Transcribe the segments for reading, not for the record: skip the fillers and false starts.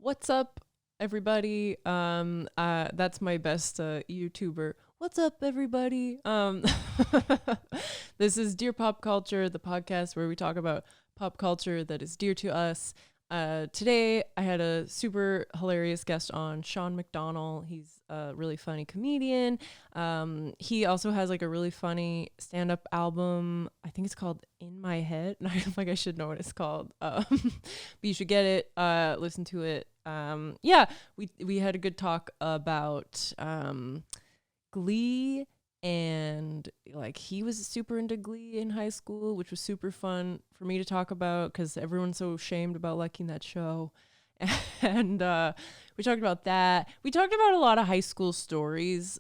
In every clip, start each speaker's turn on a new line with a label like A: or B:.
A: What's up, everybody? That's my best YouTuber. What's up, everybody? This is Dear Pop Culture, the podcast where we talk about pop culture that is dear to us. Today, I had a super hilarious guest on, Sean McDonnell. He's a really funny comedian. He also has like a really funny stand-up album. I think it's called In My Head. And I feel like I should know what it's called. But you should get it, listen to it. We had a good talk about Glee, and like he was super into Glee in high school, which was super fun for me to talk about because everyone's so ashamed about liking that show. And we talked about that. We talked about a lot of high school stories,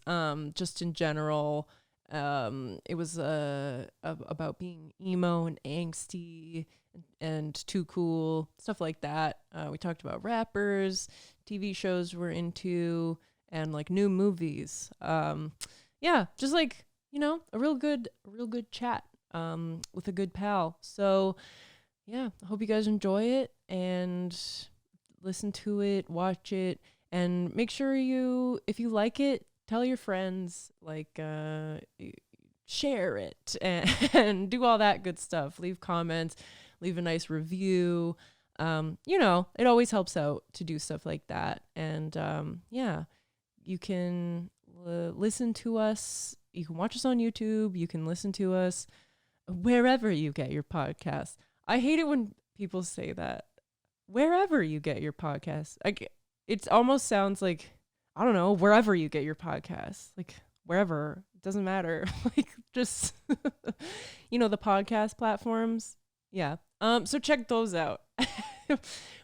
A: just in general. It was about being emo and angsty and too cool, stuff like that. We talked about rappers, TV shows we're into, and like new movies. Just like, a real good chat with a good pal. So yeah, I hope you guys enjoy it and listen to it, watch it, and make sure if you like it, tell your friends, like share it and do all that good stuff. Leave comments, leave a nice review. It always helps out to do stuff like that. And you can listen to us. You can watch us on YouTube. You can listen to us wherever you get your podcasts. I hate it when people say that. Wherever you get your podcasts. Like, it almost sounds like, I don't know, wherever you get your podcasts. Like, wherever. It doesn't matter. Like, just, the podcast platforms. Yeah. So check those out.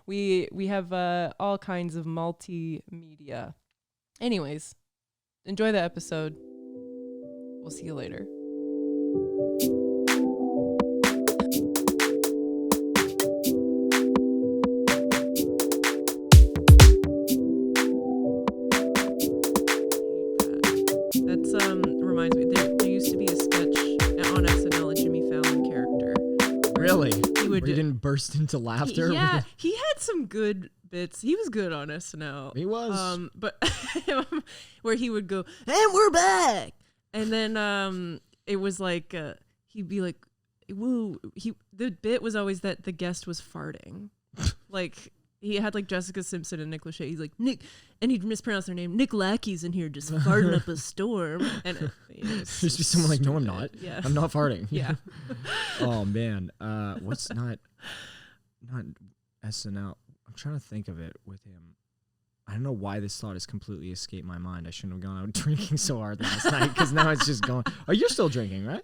A: We have all kinds of multimedia. Anyways, enjoy the episode. We'll see you later. That reminds me, there used to be a sketch on SNL, a Jimmy Fallon character.
B: Really? Where he didn't burst into laughter?
A: Yeah, he had some good bits. He was good on SNL.
B: He was.
A: But where he would go, and we're back. And then it was like, he'd be like, woo. The bit was always that the guest was farting. Like, he had like Jessica Simpson and Nick Lachey. He's like, Nick, and he'd mispronounce their name. Nick Lackey's in here just farting up a storm. And
B: there's be someone like, no, I'm not.
A: Yeah.
B: I'm not farting.
A: Yeah.
B: Oh man. What's not SNL? I'm trying to think of it with him. I don't know why this thought has completely escaped my mind. I shouldn't have gone out drinking so hard last night because now it's just going. Oh, you're still drinking, right?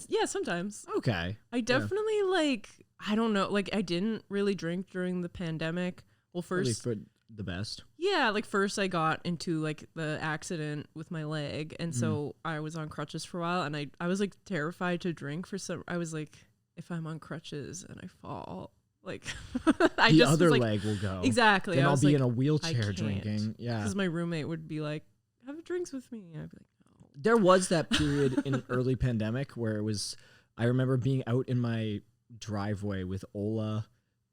A: Yeah, sometimes.
B: Okay.
A: I definitely I don't know. Like, I didn't really drink during the pandemic. Well, first.
B: Really for the best.
A: Yeah, like first I got into like the accident with my leg. And so I was on crutches for a while. And I was like terrified to drink I was like, if I'm on crutches and I fall, like
B: the other leg will go.
A: Exactly.
B: Then I'll be in a wheelchair drinking. Yeah.
A: Because my roommate would be like, have drinks with me. And I'd be like, no.
B: There was that period in early pandemic where it was, I remember being out in my driveway with Ola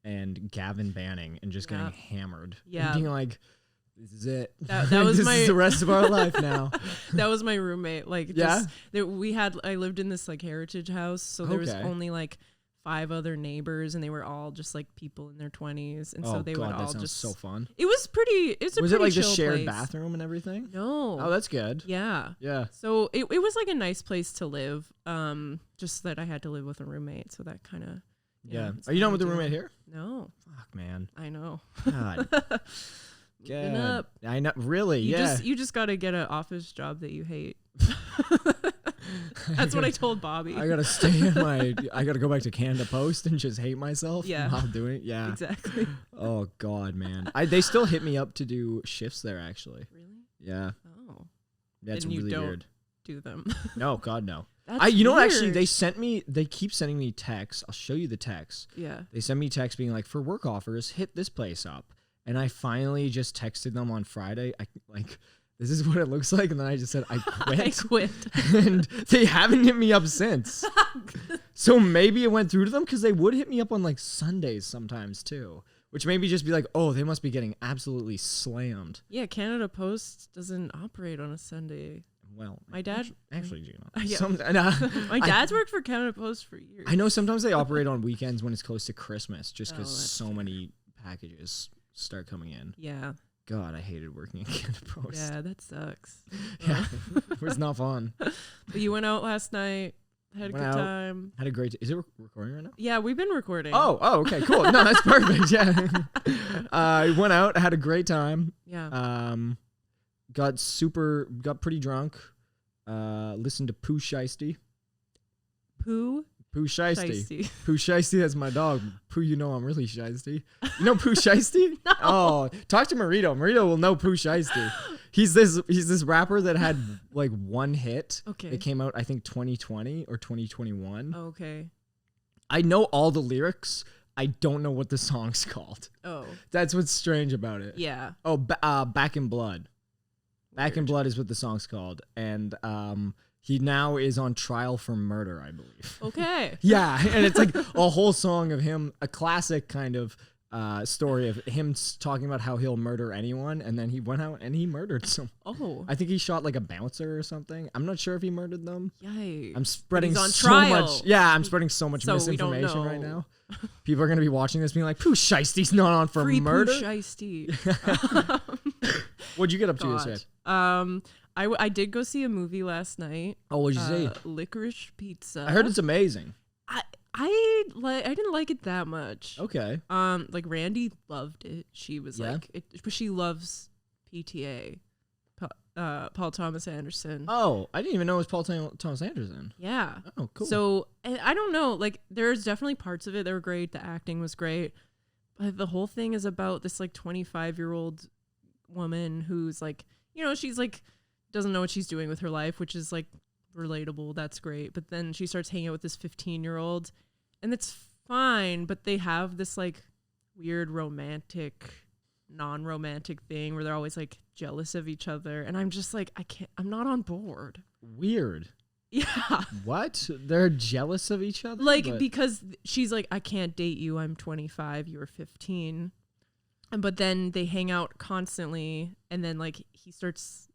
B: and Gavin Banning and just getting hammered.
A: Yeah.
B: And being like, this is it.
A: That was
B: this is the rest of our life now.
A: That was my roommate. Like, I lived in this like heritage house. So there was only like 5 other neighbors, and they were all just like people in their 20s, and so they would all just
B: so fun.
A: It was pretty. Was
B: it like the
A: shared
B: shared bathroom and everything?
A: No.
B: Oh, that's good.
A: Yeah.
B: Yeah.
A: So it was like a nice place to live. Just that I had to live with a roommate, so that kind of.
B: Yeah. Are you done with the roommate here?
A: No.
B: Fuck, man.
A: I know.
B: God.
A: Good. Up.
B: I know. Really?
A: You just got to get an office job that you hate. That's what I told Bobby.
B: I gotta I gotta go back to Canada Post and just hate myself while doing it. Yeah,
A: exactly.
B: Oh God, man. They still hit me up to do shifts there, actually.
A: Really?
B: Yeah.
A: Oh.
B: That's
A: and
B: really
A: you don't
B: weird.
A: Do them?
B: No, God, no.
A: That's
B: weird. Actually, they keep sending me texts. I'll show you the text.
A: Yeah.
B: They send me texts being like, for work offers, hit this place up. And I finally just texted them on Friday. This is what it looks like. And then I just said, I quit.
A: I quit.
B: And they haven't hit me up since. So maybe it went through to them because they would hit me up on like Sundays sometimes too, which made me just be like, oh, they must be getting absolutely slammed.
A: Yeah, Canada Post doesn't operate on a Sunday.
B: Well,
A: my dad
B: actually, Gina.
A: Yeah. My dad's worked for Canada Post for years.
B: I know sometimes they operate on weekends when it's close to Christmas, just because so many packages start coming in.
A: Yeah.
B: God, I hated working at Canada Post.
A: Yeah, that sucks.
B: Yeah, it was not fun.
A: But you went out last night, had a good time.
B: Had a great. Is it recording right now?
A: Yeah, we've been recording.
B: Oh, okay, cool. No, that's perfect. Yeah. I went out, had a great time.
A: Yeah.
B: Got pretty drunk. Listened to Pooh Shiesty.
A: Pooh
B: Shiesty. Pooh Shiesty, that's my dog. Pooh, you know I'm really shiesty. You know Pooh Shiesty?
A: No.
B: Oh, talk to Marito. Marito will know Pooh Shiesty. He's this rapper that had like one hit.
A: Okay.
B: It came out, I think, 2020 or 2021.
A: Okay.
B: I know all the lyrics. I don't know what the song's called.
A: Oh.
B: That's what's strange about it.
A: Yeah.
B: Oh, Back in Blood. Back in
A: Weird.
B: Blood is what the song's called. And he now is on trial for murder, I believe.
A: Okay.
B: Yeah, and it's like a whole song of him, a classic kind of story of him talking about how he'll murder anyone, and then he went out and he murdered some.
A: Oh.
B: I think he shot like a bouncer or something. I'm not sure if he murdered them.
A: Yikes.
B: I'm spreading
A: on
B: so
A: trial.
B: much. Yeah, I'm spreading so much
A: So we don't
B: misinformation right
A: know.
B: now. People are gonna be watching this, being like, "Pooh Shiesty's not on for
A: Free
B: murder."
A: Pooh Shiesty.
B: What'd you get up to this week?
A: I did go see a movie last night.
B: Oh, what'd you see?
A: Licorice Pizza.
B: I heard it's amazing.
A: I didn't like it that much.
B: Okay.
A: Like Randy loved it. She was but she loves PTA. Paul Thomas Anderson.
B: Oh, I didn't even know it was Paul Thomas Anderson.
A: Yeah.
B: Oh, cool.
A: So and I don't know. Like there's definitely parts of it that were great. The acting was great, but the whole thing is about this like 25-year-old woman who's like, she's like doesn't know what she's doing with her life, which is like relatable. That's great. But then she starts hanging out with this 15-year-old, and it's fine. But they have this like weird romantic, non-romantic thing where they're always like jealous of each other, and I'm just like, I'm not on board.
B: Weird.
A: Yeah.
B: What? They're jealous of each other?
A: Like, because she's like, I can't date you. I'm 25. You're 15. But then they hang out constantly, and then like he starts.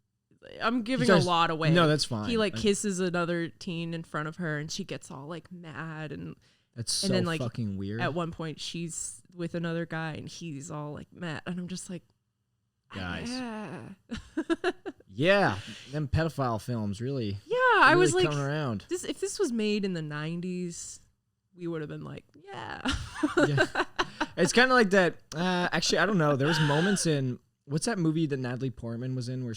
A: I'm giving a lot away.
B: No, that's fine.
A: He like kisses another teen in front of her, and she gets all like mad, and then, like,
B: fucking weird.
A: at one point she's with another guy, and he's all like mad, and I'm just like,
B: guys.
A: Yeah.
B: Yeah, them pedophile films really.
A: Yeah, I
B: really
A: was like,
B: coming around.
A: if this was made in the 90s, we would have been like, yeah.
B: Yeah. It's kind of like that. Actually, I don't know. There was moments in what's that movie that Natalie Portman was in where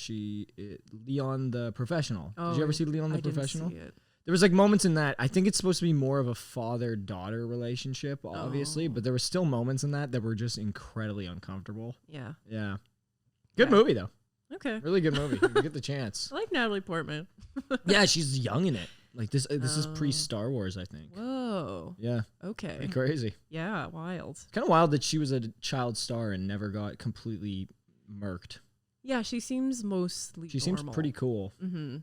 B: Leon the Professional. Did you ever see Leon the Professional?
A: Didn't see it.
B: There was like moments in that. I think it's supposed to be more of a father-daughter relationship, obviously, but there were still moments in that were just incredibly uncomfortable.
A: Yeah.
B: Yeah. Good movie though.
A: Okay.
B: Really good movie. If you get the chance.
A: I like Natalie Portman.
B: Yeah, she's young in it. Like this is pre-Star Wars, I think.
A: Whoa.
B: Yeah.
A: Okay.
B: Pretty crazy.
A: Yeah, wild.
B: Kind of wild that she was a child star and never got completely murked.
A: Yeah, she seems mostly
B: She
A: normal.
B: seems pretty cool.
A: Mm-hmm.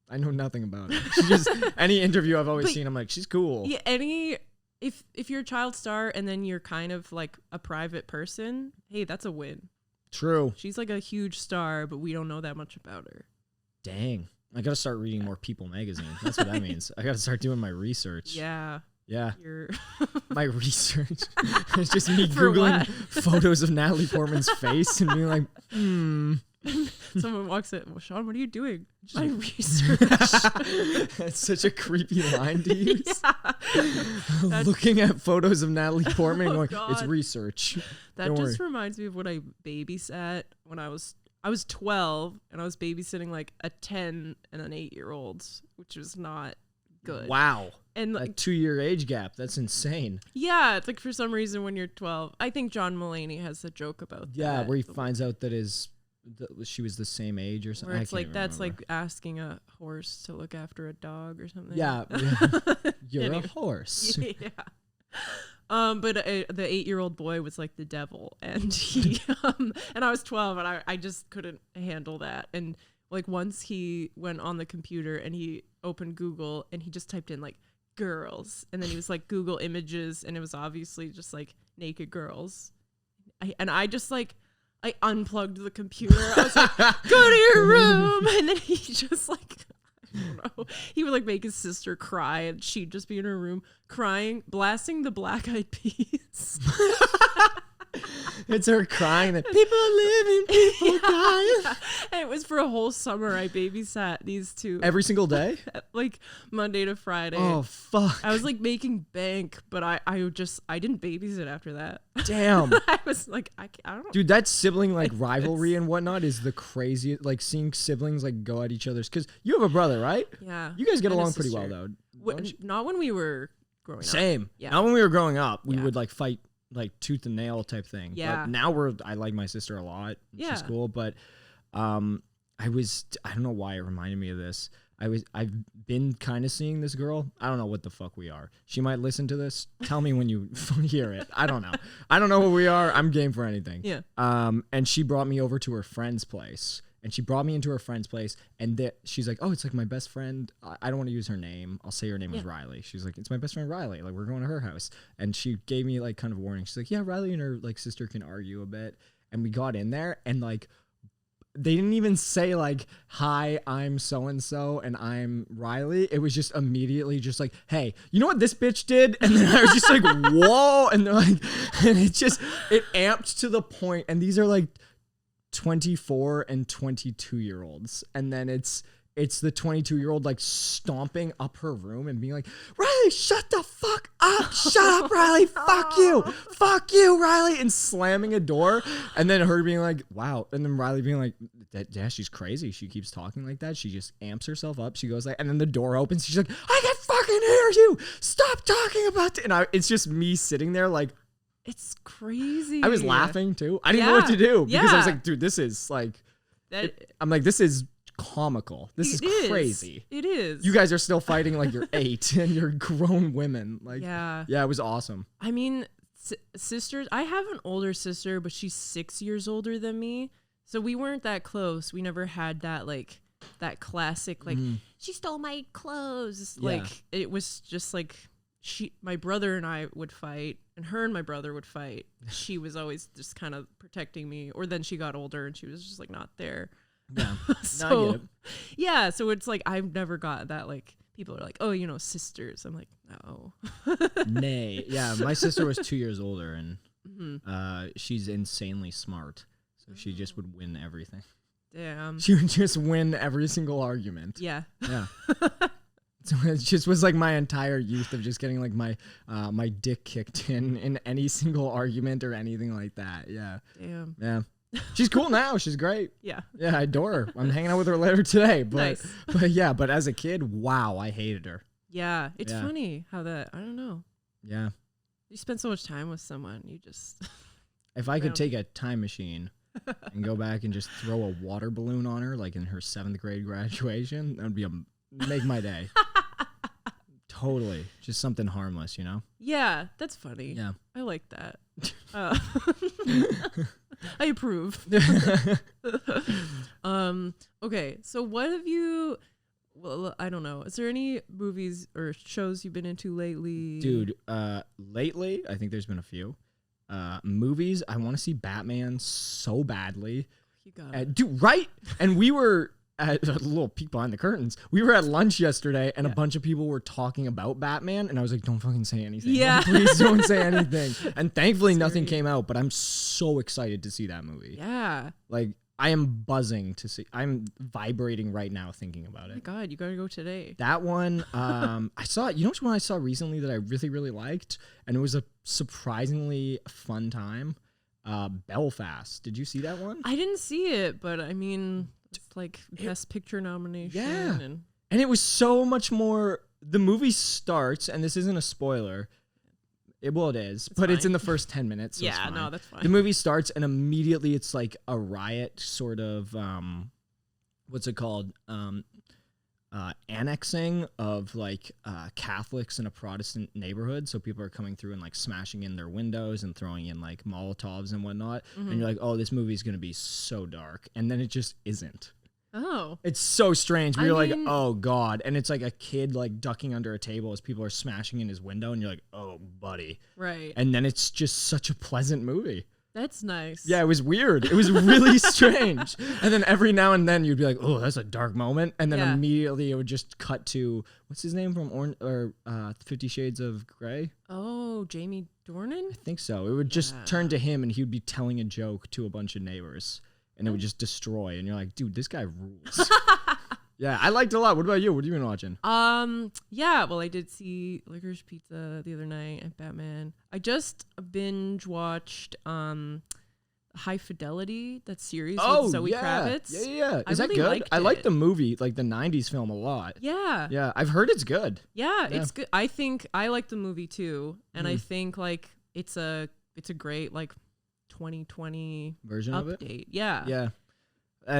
B: I know nothing about her. She just any interview I've always seen, I'm like, she's cool.
A: Yeah, if you're a child star and then you're kind of like a private person, hey, that's a win.
B: True.
A: She's like a huge star, but we don't know that much about her.
B: Dang. I gotta start reading more People magazine. That's what that means. I gotta start doing my research.
A: Yeah.
B: Yeah.
A: You're
B: My research. It's just me
A: For
B: Googling
A: what?
B: photos of Natalie Portman's face and being like,
A: Someone walks in. Well, Sean, what are you doing? My research.
B: That's such a creepy line to use.
A: Yeah.
B: Looking at photos of Natalie Portman and going, it's
A: God.
B: research.
A: That
B: Don't
A: just
B: worry.
A: reminds me of when I babysat when I was 12 and I was babysitting like a 10 and an 8-year-old, which was not good.
B: Wow.
A: And
B: A
A: like,
B: 2-year age gap. That's insane.
A: yeah, it's like for some reason when you're 12, I think John Mulaney has a joke about
B: Yeah,
A: that.
B: where he finds out that she was the same age or something.
A: Where it's
B: I
A: like,
B: can't
A: that's
B: remember.
A: like asking a horse to look after a dog or something.
B: Yeah. You're
A: Anyway.
B: a horse.
A: Yeah. But the 8-year-old boy was like the devil, and he and I was 12, and I just couldn't handle that. And like once he went on the computer and he opened Google and he just typed in like girls, and then he was like Google images, and it was obviously just like naked girls, I just like, I unplugged the computer. I was like, go to your room. And then he just like, I don't know. He would like make his sister cry and she'd just be in her room crying, blasting the Black Eyed Peas.
B: It's her crying that people are living, people dying.
A: And it was for a whole summer. I babysat these two
B: Every single day?
A: like Monday to Friday.
B: Oh, fuck.
A: I was like making bank, but I didn't babysit after that.
B: Damn.
A: I was like, I don't know.
B: Dude, that sibling like rivalry and whatnot is the craziest. Like seeing siblings like go at each other's, because you have a brother, right?
A: Yeah.
B: You guys get
A: And a
B: along pretty well
A: sister.
B: though.
A: Not when we were growing up.
B: Same.
A: Yeah.
B: Not when we were growing up. We
A: Yeah.
B: would like fight like tooth and nail type thing.
A: Yeah.
B: But now I like my sister a lot.
A: Yeah.
B: She's cool. But I don't know why it reminded me of this. I've been kind of seeing this girl. I don't know what the fuck we are. She might listen to this. Tell me when you hear it. I don't know. I don't know what we are. I'm game for anything.
A: Yeah.
B: And she brought me over to her friend's place. And she brought me into her friend's place, and she's like, "Oh, it's like my best friend. I don't want to use her name. I'll say her name was Riley." She's like, "It's my best friend Riley. Like, we're going to her house." And she gave me like kind of a warning. She's like, "Yeah, Riley and her like sister can argue a bit." And we got in there, and like, they didn't even say like, "Hi, I'm so and so, and I'm Riley." It was just immediately just like, "Hey, you know what this bitch did?" And then I was just like, "Whoa!" And they're like, and it amped to the point. And these are like 24 and 22-year-olds, and then it's the 22-year-old like stomping up her room and being like, "Riley, shut the fuck up, shut up, Riley, fuck you, Riley," and slamming a door, and then her being like, "Wow," and then Riley being like, "Yeah, she's crazy, she keeps talking like that, she just amps herself up." She goes like, and then the door opens, she's like, "I can fucking hear you, stop talking about it." And it's just me sitting there like,
A: It's crazy.
B: I was laughing too. I didn't know what to do because I was like, dude, this is like, I'm like, this is comical. This is crazy.
A: It is.
B: You guys are still fighting like you're 8 and you're grown women. Like,
A: yeah,
B: it was awesome.
A: I mean, sisters, I have an older sister, but she's 6 years older than me. So we weren't that close. We never had that like that classic, like, she stole my clothes.
B: Yeah.
A: Like, it was just like, my brother and I would fight, and her and my brother would fight. She was always just kind of protecting me, or then she got older and she was just like not there.
B: Yeah.
A: So,
B: No, I get it.
A: yeah. So it's like, I've never got that. Like, people are like, "Oh, you know, sisters." I'm like, no.
B: Nay. Yeah. My sister was 2 years older, and she's insanely smart. So she just would win everything.
A: Damn.
B: She would just win every single argument.
A: Yeah.
B: Yeah. So it just was like my entire youth of just getting like my my dick kicked in any single argument or anything like that. Yeah.
A: Damn.
B: Yeah. She's cool now. She's great.
A: Yeah.
B: Yeah, I adore her. I'm hanging out with her later today. But
A: Nice.
B: but yeah, but as a kid, wow, I hated her.
A: Yeah. It's
B: Yeah.
A: funny how that, I don't know.
B: Yeah.
A: You spend so much time with someone, you just.
B: If I could take a time machine and go back and just throw a water balloon on her, like in her 7th grade graduation, that would be make my day. Totally. Just something harmless, you know?
A: Yeah, that's funny.
B: Yeah.
A: I like that. I approve. Okay, so what have you, well, I don't know. Is there any movies or shows you've been into lately?
B: Dude, lately, I think there's been a few. Movies, I want to see Batman so badly.
A: You got it.
B: Dude, right? And we were at a little peek behind the curtains. We were at lunch yesterday, and a bunch of people were talking about Batman, and I was like, "Don't fucking say anything.
A: Yeah.
B: Like, please don't say anything." And thankfully, nothing came out, but I'm so excited to see that movie.
A: Yeah.
B: Like, I am buzzing to see. I'm vibrating right now thinking about
A: Oh my
B: it.
A: God, you gotta go today.
B: That one, I saw, you know which one I saw recently that I really, really liked? And it was a surprisingly fun time. Belfast. Did you see that one?
A: I didn't see it, but I mean, it's like Best Picture nomination.
B: Yeah.
A: And
B: it was so much more, the movie starts, and this isn't a spoiler. It is, but it's
A: fine.
B: in the first 10 minutes. So it's
A: yeah,
B: fine.
A: no, that's fine.
B: The movie starts, and immediately it's like a riot, sort of, what's it called? Annexing of like Catholics in a Protestant neighborhood. So people are coming through and like smashing in their windows and throwing in like Molotovs and whatnot. And you're like, oh, this movie is going to be so dark. And then it just isn't.
A: Oh.
B: It's so strange.
A: I
B: You're like,
A: mean-
B: oh God. And it's like a kid like ducking under a table as people are smashing in his window. And you're like, oh, buddy.
A: Right.
B: And then it's just such a pleasant movie.
A: That's nice.
B: Yeah, it was weird. It was really strange. And then every now and then you'd be like, oh, that's a dark moment. And then immediately it would just cut to, what's his name from 50 Shades of Grey?
A: Oh, Jamie Dornan?
B: I think so. It would just turn to him and he would be telling a joke to a bunch of neighbors. And it would just destroy. And you're like, dude, this guy rules. Yeah, I liked it a lot. What about you? What have you been watching?
A: Yeah, well, I did see Licorice Pizza the other night and Batman. I just binge watched High Fidelity, that series with Zoe Kravitz.
B: Yeah. Is that good? I like the movie, like the 90s film a lot.
A: Yeah.
B: Yeah, I've heard it's good.
A: Yeah, it's good. I think I like the movie too, and I think like it's a great like 2020
B: version
A: update.
B: Of it.
A: Yeah.
B: Yeah.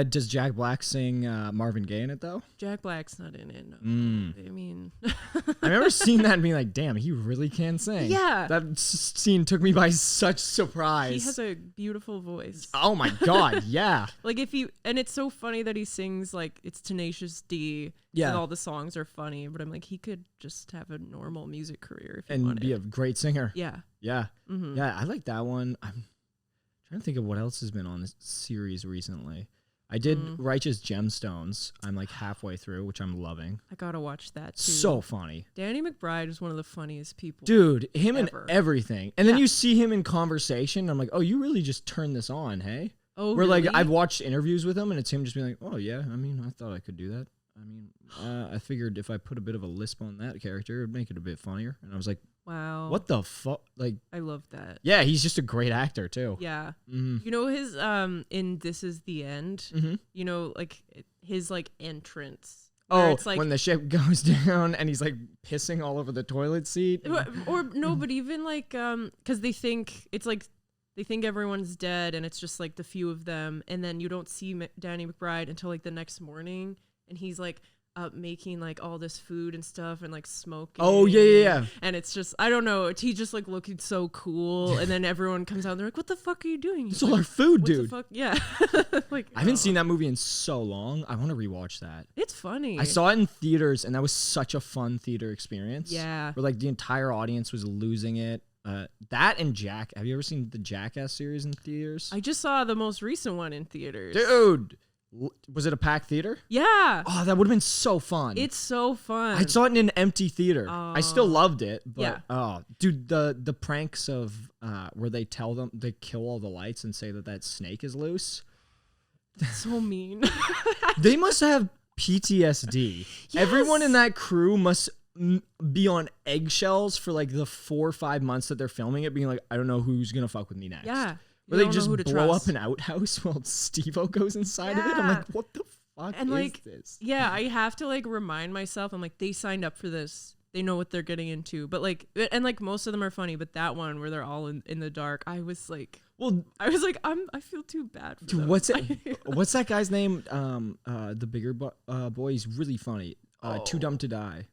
B: Does Jack Black sing Marvin Gaye in it though?
A: Jack Black's not in it. No. I mean,
B: I remember seeing that and being like, "Damn, he really can sing."
A: Yeah,
B: that scene took me by such surprise.
A: He has a beautiful voice.
B: Oh my god, yeah.
A: Like and it's so funny that he sings like it's Tenacious D.
B: Yeah,
A: and all the songs are funny, but I'm like, he could just have a normal music career if he
B: and
A: wanted.
B: Be a great singer.
A: Yeah,
B: yeah, yeah. I like that one. I'm trying to think of what else has been on this series recently. I did Righteous Gemstones. I'm like halfway through, which I'm loving.
A: I gotta watch that too.
B: So funny.
A: Danny McBride is one of the funniest people.
B: Dude, him
A: ever.
B: And everything. And then you see him in conversation. I'm like, oh, you really just turned this on, hey?
A: Oh,
B: Where
A: really?
B: like I've watched interviews with him and it's him just being like, oh yeah, I mean, I thought I could do that. I mean, I figured if I put a bit of a lisp on that character, it'd make it a bit funnier. And I was like,
A: wow,
B: what the fuck? Like,
A: I love that.
B: Yeah, he's just a great actor too.
A: Yeah. You know his in This Is the End. You know, like his like entrance.
B: Oh,
A: it's like,
B: when the ship goes down and he's like pissing all over the toilet seat.
A: Or no, but even like because they think it's like. They think everyone's dead and it's just like the few of them. And then you don't see Danny McBride until like the next morning. And he's like up making like all this food and stuff and like smoking.
B: Oh, yeah.
A: And it's just, I don't know. He just like looking so cool. And then everyone comes out and they're like, what the fuck are you doing?
B: It's all our food, dude.
A: What the fuck? Yeah. Like,
B: I haven't seen that movie in so long. I want to rewatch that.
A: It's funny.
B: I saw it in theaters and that was such a fun theater experience.
A: Yeah.
B: Where like the entire audience was losing it. That and Jack. Have you ever seen the Jackass series in theaters?
A: I just saw the most recent one in theaters.
B: Dude, was it a packed theater?
A: Yeah.
B: Oh, that would have been so fun.
A: It's so fun.
B: I saw it in an empty theater. I still loved it, but
A: yeah.
B: Oh, dude, the pranks of where they kill all the lights and say that snake is loose.
A: That's so mean.
B: They must have PTSD. Yes. Everyone in that crew must be on eggshells for like the 4 or 5 months that they're filming it, being like, I don't know who's gonna fuck with me next.
A: Yeah.
B: Where they just blow up an outhouse while Steve-O goes inside of it. I'm like, what the fuck is this?
A: Yeah, I have to like remind myself. I'm like, they signed up for this. They know what they're getting into. But like, and like most of them are funny, but that one where they're all in the dark, I was like, I feel too bad for them.
B: What's that guy's name? The bigger boy. He's really funny. Too Dumb to Die.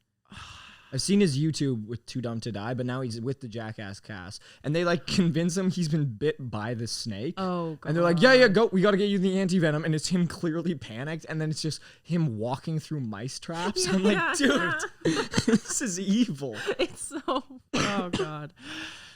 B: I've seen his YouTube with Too Dumb to Die, but now he's with the Jackass cast. And they like convince him he's been bit by the snake.
A: Oh, God.
B: And they're like, yeah, go. We got to get you the anti-venom. And it's him clearly panicked. And then it's just him walking through mice traps. I'm like, dude, this is evil.
A: It's so, oh God.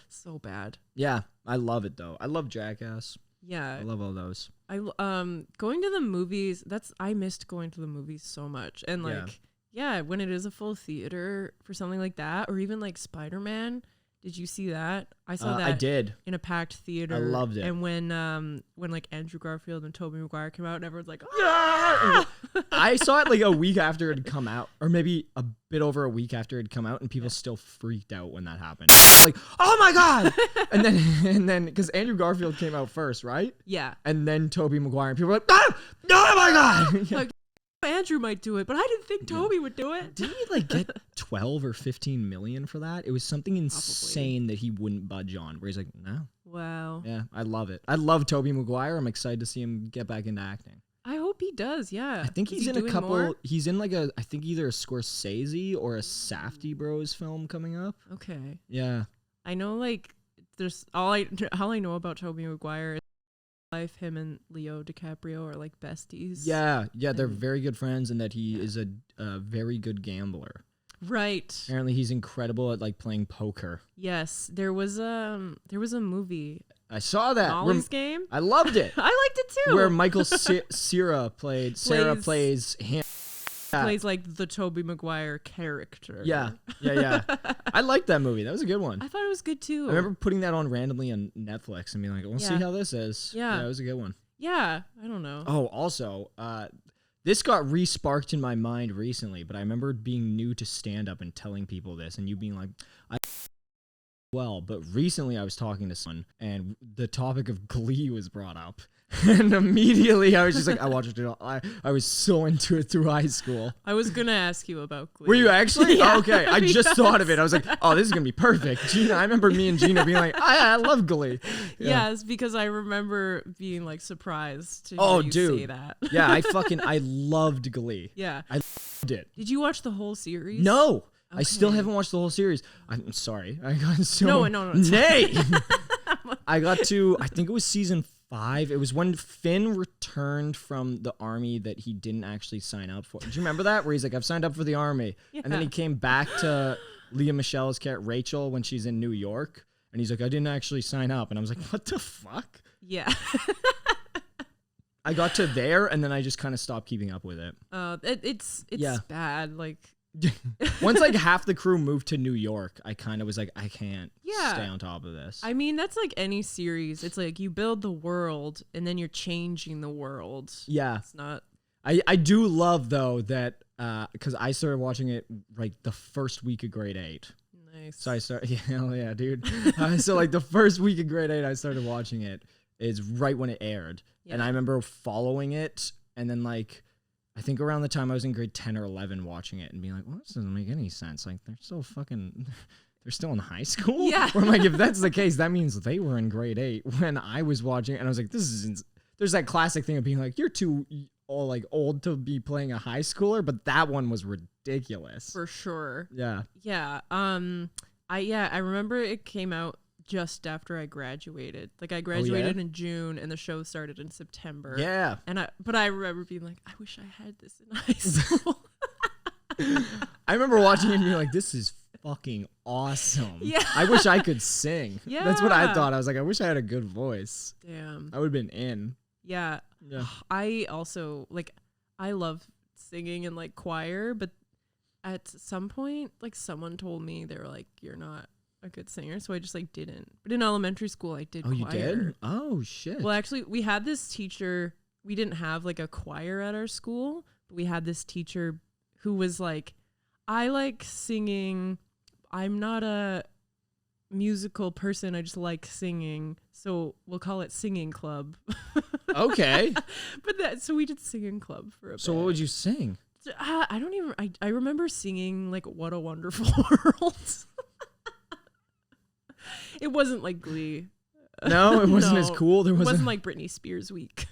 A: So bad.
B: Yeah, I love it though. I love Jackass.
A: Yeah.
B: I love all those.
A: Going to the movies, I missed going to the movies so much. And like, yeah, when it is a full theater for something like that, or even like Spider-Man. Did you see that? I saw that.
B: I did.
A: In a packed theater.
B: I loved it.
A: And when like Andrew Garfield and Tobey Maguire came out, and everyone's like, ah!
B: I saw it like a week after it had come out, or maybe a bit over a week after it had come out, and people still freaked out when that happened. Like, oh my God! and then because Andrew Garfield came out first, right?
A: Yeah.
B: And then Tobey Maguire, and people were like, oh my God!
A: Like, Andrew might do it, but I didn't think Toby would do it.
B: Didn't he like get 12 or 15 million for that? It was something insane that he wouldn't budge on, where he's like, no.
A: Wow.
B: Yeah, I love it. I love Tobey Maguire. I'm excited to see him get back into acting.
A: I hope he does, yeah.
B: I think he's in a couple more? He's in like I think either a Scorsese or a Safdie Bros film coming up.
A: Okay.
B: Yeah.
A: I know like there's all I know about Tobey Maguire is life, him and Leo DiCaprio are like besties.
B: Yeah, they're very good friends, and that he is a very good gambler.
A: Right.
B: Apparently, he's incredible at like playing poker.
A: Yes, there was a movie.
B: I saw that.
A: Molly's Game.
B: I loved it.
A: I liked it too.
B: Where Michael Sarah plays him.
A: Plays like the Tobey Maguire character.
B: Yeah. I liked that movie. That was a good one.
A: I thought it was good too.
B: I remember putting that on randomly on Netflix and being like, we'll see how this is. Yeah, it was a good one.
A: Yeah, I don't know.
B: Oh, also, this got re-sparked in my mind recently, but I remember being new to stand-up and telling people this, and you being like, but recently I was talking to someone, and the topic of Glee was brought up. And immediately I was just like, I watched it all. I was so into it through high school.
A: I was going to ask you about Glee.
B: Were you actually?
A: Yeah.
B: Oh, okay. I just thought of it. I was like, oh, this is going to be perfect. Gina, I remember me and Gina being like, I love Glee.
A: Yeah. Yes, because I remember being like surprised to hear you say that.
B: Yeah, I loved Glee.
A: Yeah.
B: I loved it.
A: Did you watch the whole series?
B: No. Okay. I still haven't watched the whole series. I'm sorry. I got so...
A: No.
B: Nay! I got to, I think it was season 5. It was when Finn returned from the army that he didn't actually sign up for. Do you remember that? Where he's like, I've signed up for the army. Yeah. And then he came back to Leah Michelle's character, Rachel, when she's in New York. And he's like, I didn't actually sign up. And I was like, what the fuck?
A: Yeah.
B: I got to there, and then I just kind of stopped keeping up with it.
A: It's bad. Like...
B: Once like half the crew moved to New York, I kind of was like, I can't stay on top of this.
A: I mean, that's like any series. It's like you build the world and then you're changing the world.
B: Yeah.
A: It's not.
B: I do love though that because I started watching it like the first week of grade 8.
A: Nice.
B: So I started, hell yeah, dude. So like the first week of grade 8, I started watching it. Is right when it aired, and I remember following it, and then like. I think around the time I was in grade 10 or 11 watching it and being like, well, this doesn't make any sense. Like, they're still in high school?
A: Yeah.
B: Or I'm like, if that's the case, that means they were in grade 8 when I was watching it. And I was like, there's that classic thing of being like, you're too old to be playing a high schooler. But that one was ridiculous.
A: For sure.
B: Yeah.
A: Yeah. I remember it came out just after I graduated. Like I graduated in June and the show started in September.
B: Yeah.
A: But I remember being like, I wish I had this in high school.
B: I remember watching it and being like, this is fucking awesome.
A: Yeah.
B: I wish I could sing.
A: Yeah.
B: That's what I thought. I was like, I wish I had a good voice.
A: Damn.
B: I would have been in.
A: Yeah. I also I love singing and like choir, but at some point, like someone told me, they were like, you're not a good singer, so I just like didn't. But in elementary school I did choir.
B: You did? Oh shit.
A: Well, actually we had this teacher, we didn't have like a choir at our school, but we had this teacher who was like, I like singing, I'm not a musical person, I just like singing, so we'll call it singing club.
B: Okay.
A: But so we did singing club for a bit.
B: So what would you sing?
A: I remember singing like What a Wonderful World. It wasn't like Glee.
B: No, it wasn't as cool. It
A: wasn't like Britney Spears week.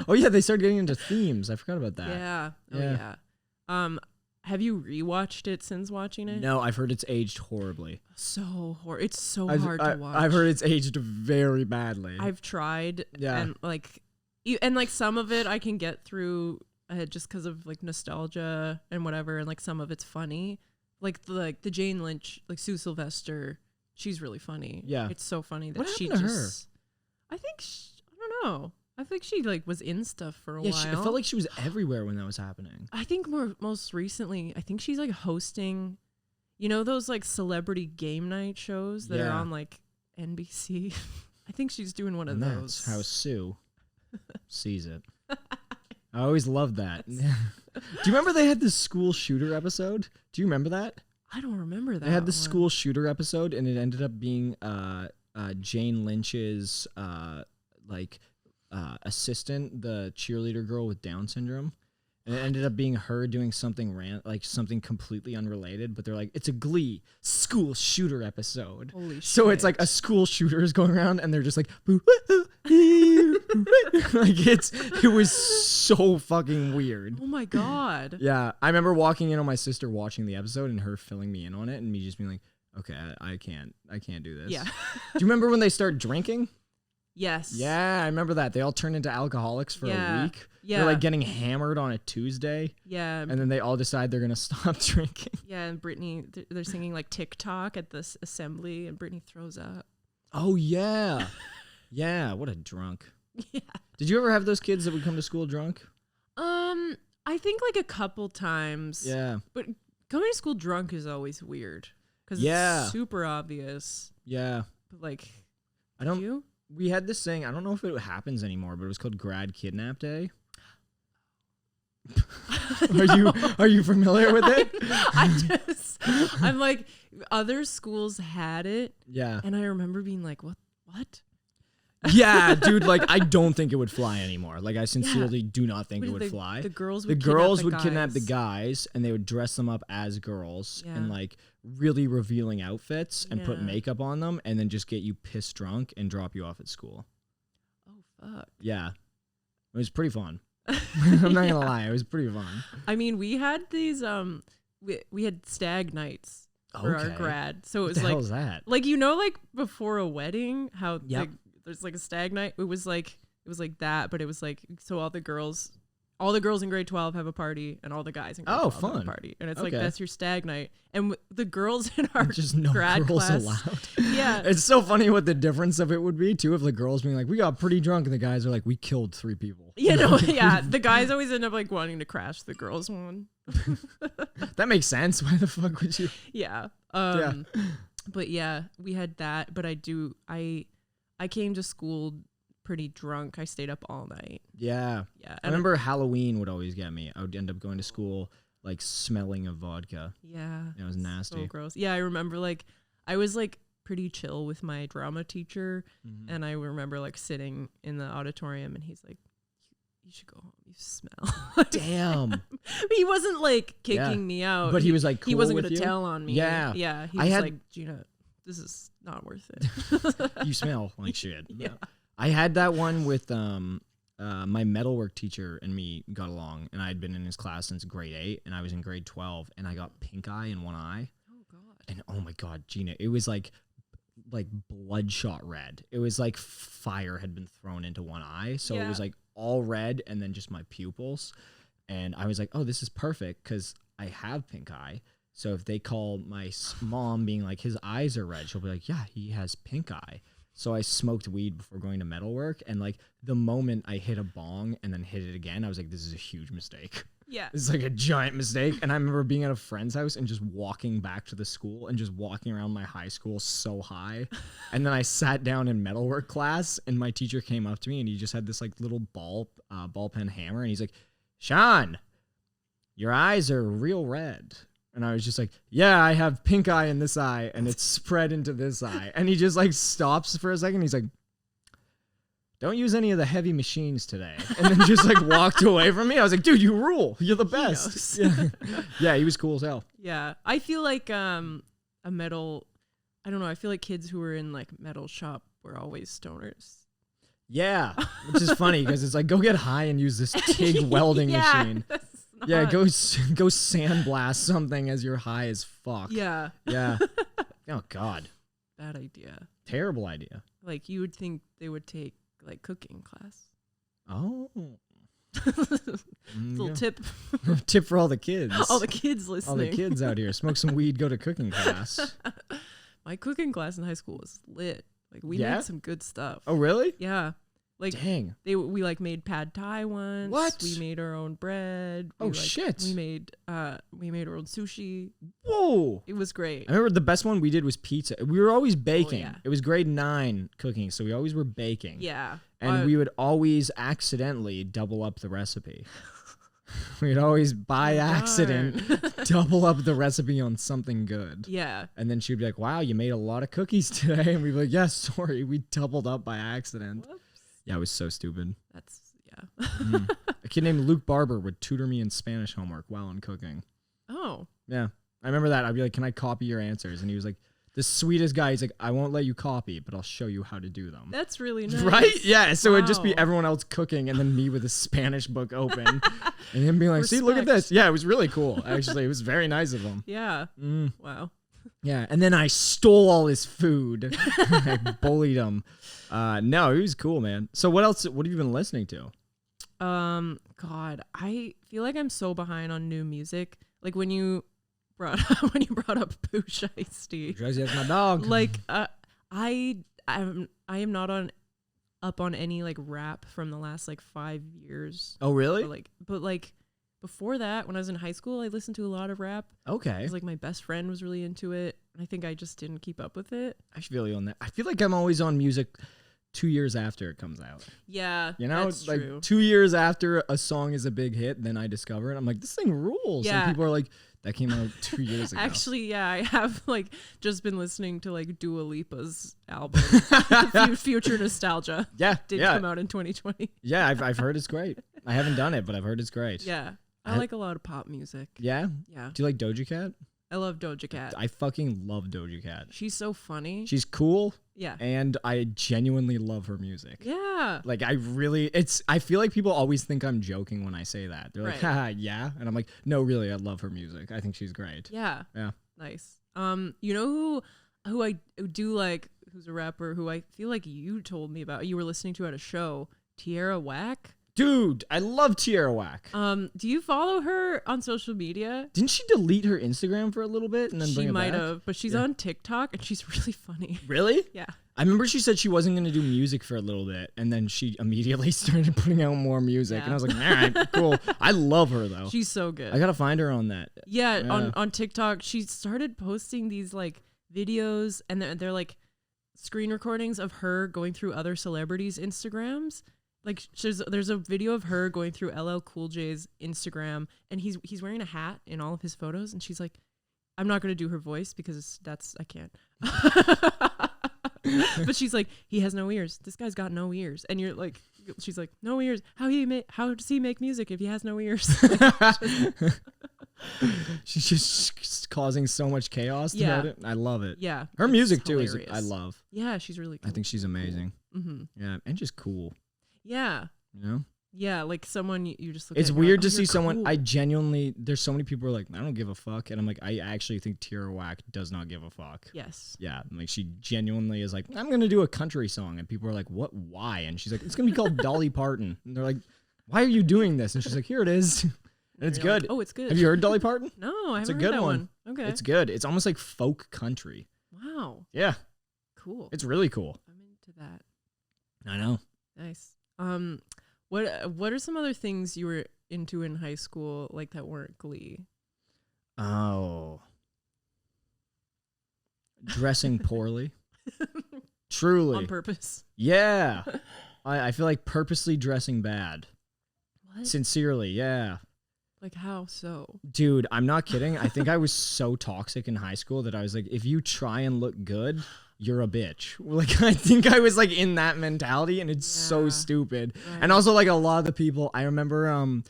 B: Oh yeah, they started getting into themes. I forgot about that.
A: Yeah. Oh yeah. Have you rewatched it since watching it?
B: No, I've heard it's aged horribly.
A: It's so hard to watch.
B: I've heard it's aged very badly.
A: I've tried. Yeah. And like some of it I can get through just because of like nostalgia and whatever, and like some of it's funny. Like the Jane Lynch, like Sue Sylvester. She's really funny. Yeah. It's so funny that
B: she just... her?
A: I think... I don't know. I think she like was in stuff for a while.
B: It felt like she was everywhere when that was happening.
A: I think most recently, I think she's like hosting, those like celebrity game night shows that are on like NBC. I think she's doing one of those.
B: That's how Sue sees it. I always loved that. Do you remember they had this school shooter episode? Do you remember that?
A: I don't remember that.
B: They had the school shooter episode, and it ended up being Jane Lynch's assistant, the cheerleader girl with Down syndrome. And it ended up being her doing something something completely unrelated, but they're like, it's a Glee school shooter episode.
A: Holy shit.
B: So it's like a school shooter is going around and they're just like, like it was so fucking weird.
A: Oh my God.
B: Yeah. I remember walking in on my sister watching the episode and her filling me in on it and me just being like, okay, I can't do this.
A: Yeah.
B: Do you remember when they start drinking?
A: Yes.
B: Yeah, I remember that. They all turned into alcoholics for a week. Yeah. They're like getting hammered on a Tuesday.
A: Yeah.
B: And then they all decide they're going to stop drinking.
A: Yeah, and Brittany, they're singing like TikTok at this assembly, and Brittany throws up.
B: Oh yeah. Yeah, what a drunk.
A: Yeah.
B: Did you ever have those kids that would come to school drunk?
A: I think like a couple times.
B: Yeah.
A: But coming to school drunk is always weird because
B: Yeah.
A: it's super obvious.
B: Yeah.
A: But like,
B: I don't.
A: you?
B: We had this thing. I don't know if it happens anymore, but it was called Grad Kidnap Day. Are you familiar with it?
A: I'm like, other schools had it,
B: Yeah.
A: and I remember being like, what?
B: Yeah, dude, like I don't think it would fly anymore. Like I sincerely do not think it would fly.
A: The girls
B: The
A: would
B: girls would kidnap the guys and they would dress them up as girls
A: Yeah.
B: in like really revealing outfits and put
A: Yeah.
B: makeup on them and then just get you pissed drunk and drop you off at school.
A: Oh fuck.
B: Yeah. It was pretty fun. I'm not gonna lie, it was pretty fun.
A: I mean, we had these we had stag nights for our
B: Okay.
A: grad. So it
B: What
A: was
B: the hell
A: like
B: is that?
A: like like before a wedding, how
B: Yep.
A: there's like a stag night. It was like that, but it was like so all the girls in grade 12 have a party and all the guys in grade 12 have a
B: fun.
A: party. And it's like
B: Okay.
A: that's your stag night. And the girls in our
B: Just no
A: grad
B: girls
A: class,
B: allowed.
A: Yeah.
B: It's so funny what the difference of it would be too if the girls being like, we got pretty drunk and the guys are like, we killed 3 people.
A: You know, yeah. The guys always end up like wanting to crash the girls one.
B: That makes sense. Why the fuck would you?
A: Yeah.
B: Yeah.
A: But yeah, we had that. But I came to school pretty drunk. I stayed up all night.
B: Yeah.
A: Yeah.
B: I remember Halloween would always get me. I would end up going to school like smelling of vodka.
A: Yeah.
B: It was nasty.
A: So gross. Yeah, I remember like I was like pretty chill with my drama teacher, and I remember like sitting in the auditorium, and he's like, "You should go home. You smell."
B: Damn.
A: He wasn't like kicking me out,
B: But he was like, cool
A: he wasn't
B: with
A: gonna
B: you?
A: tell on me.
B: Yeah.
A: Yeah. He
B: I
A: was
B: had-
A: like, "Gina, this is not worth it."
B: You smell like shit.
A: Yeah.
B: I had that one with my metalwork teacher and me got along, and I had been in his class since grade 8, and I was in grade 12, and I got pink eye in one eye.
A: Oh god.
B: And oh my god, Gina, it was like bloodshot red. It was like fire had been thrown into one eye, so it was like all red and then just my pupils. And I was like, oh, this is perfect because I have pink eye. So if they call my mom being like, his eyes are red, she'll be like, yeah, he has pink eye. So I smoked weed before going to metalwork, and like the moment I hit a bong and then hit it again, I was like, this is a huge mistake.
A: Yeah.
B: This is like a giant mistake. And I remember being at a friend's house and just walking back to the school and just walking around my high school so high. And then I sat down in metalwork class, and my teacher came up to me, and he just had this like little ball pen hammer, and he's like, Sean, your eyes are real red. And I was just like, yeah, I have pink eye in this eye, and it's spread into this eye. And he just like stops for a second. He's like, don't use any of the heavy machines today. And then just like walked away from me. I was like, dude, you rule. You're the best. Yeah. Yeah, he was cool as hell.
A: Yeah. I feel like a metal, I don't know, I feel like kids who were in like metal shop were always stoners.
B: Yeah, which is funny because it's like, go get high and use this TIG welding machine. Yeah, go sandblast something as you're high as fuck.
A: Yeah.
B: Yeah. Oh, God.
A: Bad idea.
B: Terrible idea.
A: Like you would think they would take like cooking class.
B: Oh.
A: Little
B: Yeah.
A: tip.
B: Tip for all the kids.
A: All the kids listening.
B: All the kids out here. Smoke some weed, go to cooking class.
A: My cooking class in high school was lit. Like we
B: Yeah?
A: made some good stuff.
B: Oh, really?
A: Yeah. Like
B: Dang.
A: we like made pad thai once.
B: What?
A: We made our own bread.
B: Oh,
A: we, like,
B: shit.
A: We made our own sushi.
B: Whoa.
A: It was great.
B: I remember the best one we did was pizza. We were always baking.
A: yeah.
B: It was grade 9 cooking, so we always were baking.
A: Yeah.
B: And we would always accidentally double up the recipe. We'd always, by accident, double up the recipe on something good.
A: Yeah.
B: And then she'd be like, wow, you made a lot of cookies today. And we'd be like, yeah, sorry, we doubled up by accident.
A: Whoops.
B: Yeah, it was so stupid.
A: That's yeah.
B: A kid named Luke Barber would tutor me in Spanish homework while I'm cooking.
A: Oh.
B: Yeah, I remember that. I'd be like, can I copy your answers? And he was like, the sweetest guy. He's like, I won't let you copy, but I'll show you how to do them.
A: That's really nice.
B: Right? Yeah. So it'd just be
A: Wow.
B: everyone else cooking and then me with a Spanish book open and him being like, see, look at
A: Respect.
B: this. Yeah, it was really cool. Actually, it was very nice of him.
A: Yeah.
B: Mm.
A: Wow.
B: Yeah. And then I stole all his food. I bullied him. No, he was cool, man. So what else? What have you been listening to?
A: God, I feel like I'm so behind on new music. Like when you brought up Poosh Ice-T.
B: Crazy as my dog.
A: Like I I am not up on any like rap from the last like 5 years.
B: Oh, really?
A: But before that, when I was in high school, I listened to a lot of rap.
B: Okay.
A: Because like my best friend was really into it, and I think I just didn't keep up with it.
B: I feel you on that. I feel like I'm always on music 2 years after it comes out.
A: Yeah,
B: you know,
A: that's
B: like
A: true.
B: 2 years after a song is a big hit, then I discover it. I'm like, this thing rules.
A: Yeah.
B: And people are like, that came out 2 years ago.
A: Actually, yeah, I have like just been listening to like Dua Lipa's album, Future Nostalgia.
B: Yeah,
A: Did come out in 2020.
B: Yeah, I've heard it's great. I haven't done it, but I've heard it's great.
A: Yeah, I like a lot of pop music.
B: Yeah?
A: Yeah.
B: Do you like Doja Cat?
A: I love Doja Cat.
B: I fucking love Doja Cat.
A: She's so funny.
B: She's cool.
A: Yeah.
B: And I genuinely love her music.
A: Yeah.
B: Like I feel like people always think I'm joking when I say that. They're like, haha, yeah. And I'm like, no, really, I love her music. I think she's great.
A: Yeah.
B: Yeah.
A: Nice. You know who I do like, who's a rapper who I feel like you told me about, you were listening to at a show, Tierra Whack?
B: Dude, I love Tierra Whack.
A: Do you follow her on social media?
B: Didn't she delete her Instagram for a little bit and then bring it back? She might have,
A: but she's on TikTok and she's really funny.
B: Really?
A: Yeah.
B: I remember she said she wasn't going to do music for a little bit, and then she immediately started putting out more music, and I was like, all right, cool. I love her, though.
A: She's so good.
B: I got to find her on that.
A: Yeah, on TikTok, she started posting these, like, videos, and they're like, screen recordings of her going through other celebrities' Instagrams. Like, there's a video of her going through LL Cool J's Instagram, and he's wearing a hat in all of his photos, and she's like, I'm not going to do her voice because I can't. But she's like, he has no ears. This guy's got no ears. And you're like, she's like, no ears. How does he make music if he has no ears?
B: She's just causing so much chaos about it. I love it.
A: Yeah.
B: Her music too is I love.
A: Yeah, she's really cool.
B: I think she's amazing.
A: Cool. Mm-hmm.
B: Yeah, and just cool.
A: Yeah.
B: You know?
A: Yeah, like someone you just look
B: it's
A: at. It's
B: weird
A: like,
B: to see someone.
A: cool.
B: I genuinely, there's so many people who are like, I don't give a fuck, and I'm like, I actually think Tierra Whack does not give a fuck.
A: Yes.
B: Yeah, like she genuinely is like, I'm gonna do a country song, and people are like, what? Why? And she's like, it's gonna be called Dolly Parton, and they're like, why are you doing this? And she's like, here it is, and it's good.
A: Like, oh, it's good.
B: Have you heard Dolly Parton?
A: No, I haven't
B: It's a
A: heard
B: good
A: that
B: one.
A: Okay.
B: It's good. It's almost like folk country.
A: Wow.
B: Yeah.
A: Cool.
B: It's really cool.
A: I'm into that.
B: I know.
A: Nice. What are some other things you were into in high school like that weren't Glee?
B: Oh. Dressing poorly. Truly.
A: On purpose.
B: Yeah. I feel like purposely dressing bad.
A: What?
B: Sincerely, yeah.
A: Like how so?
B: Dude, I'm not kidding. I think I was so toxic in high school that I was like, if you try and look good, you're a bitch. Like, I think I was like in that mentality, and it's so stupid. Right. And also like a lot of the people, I remember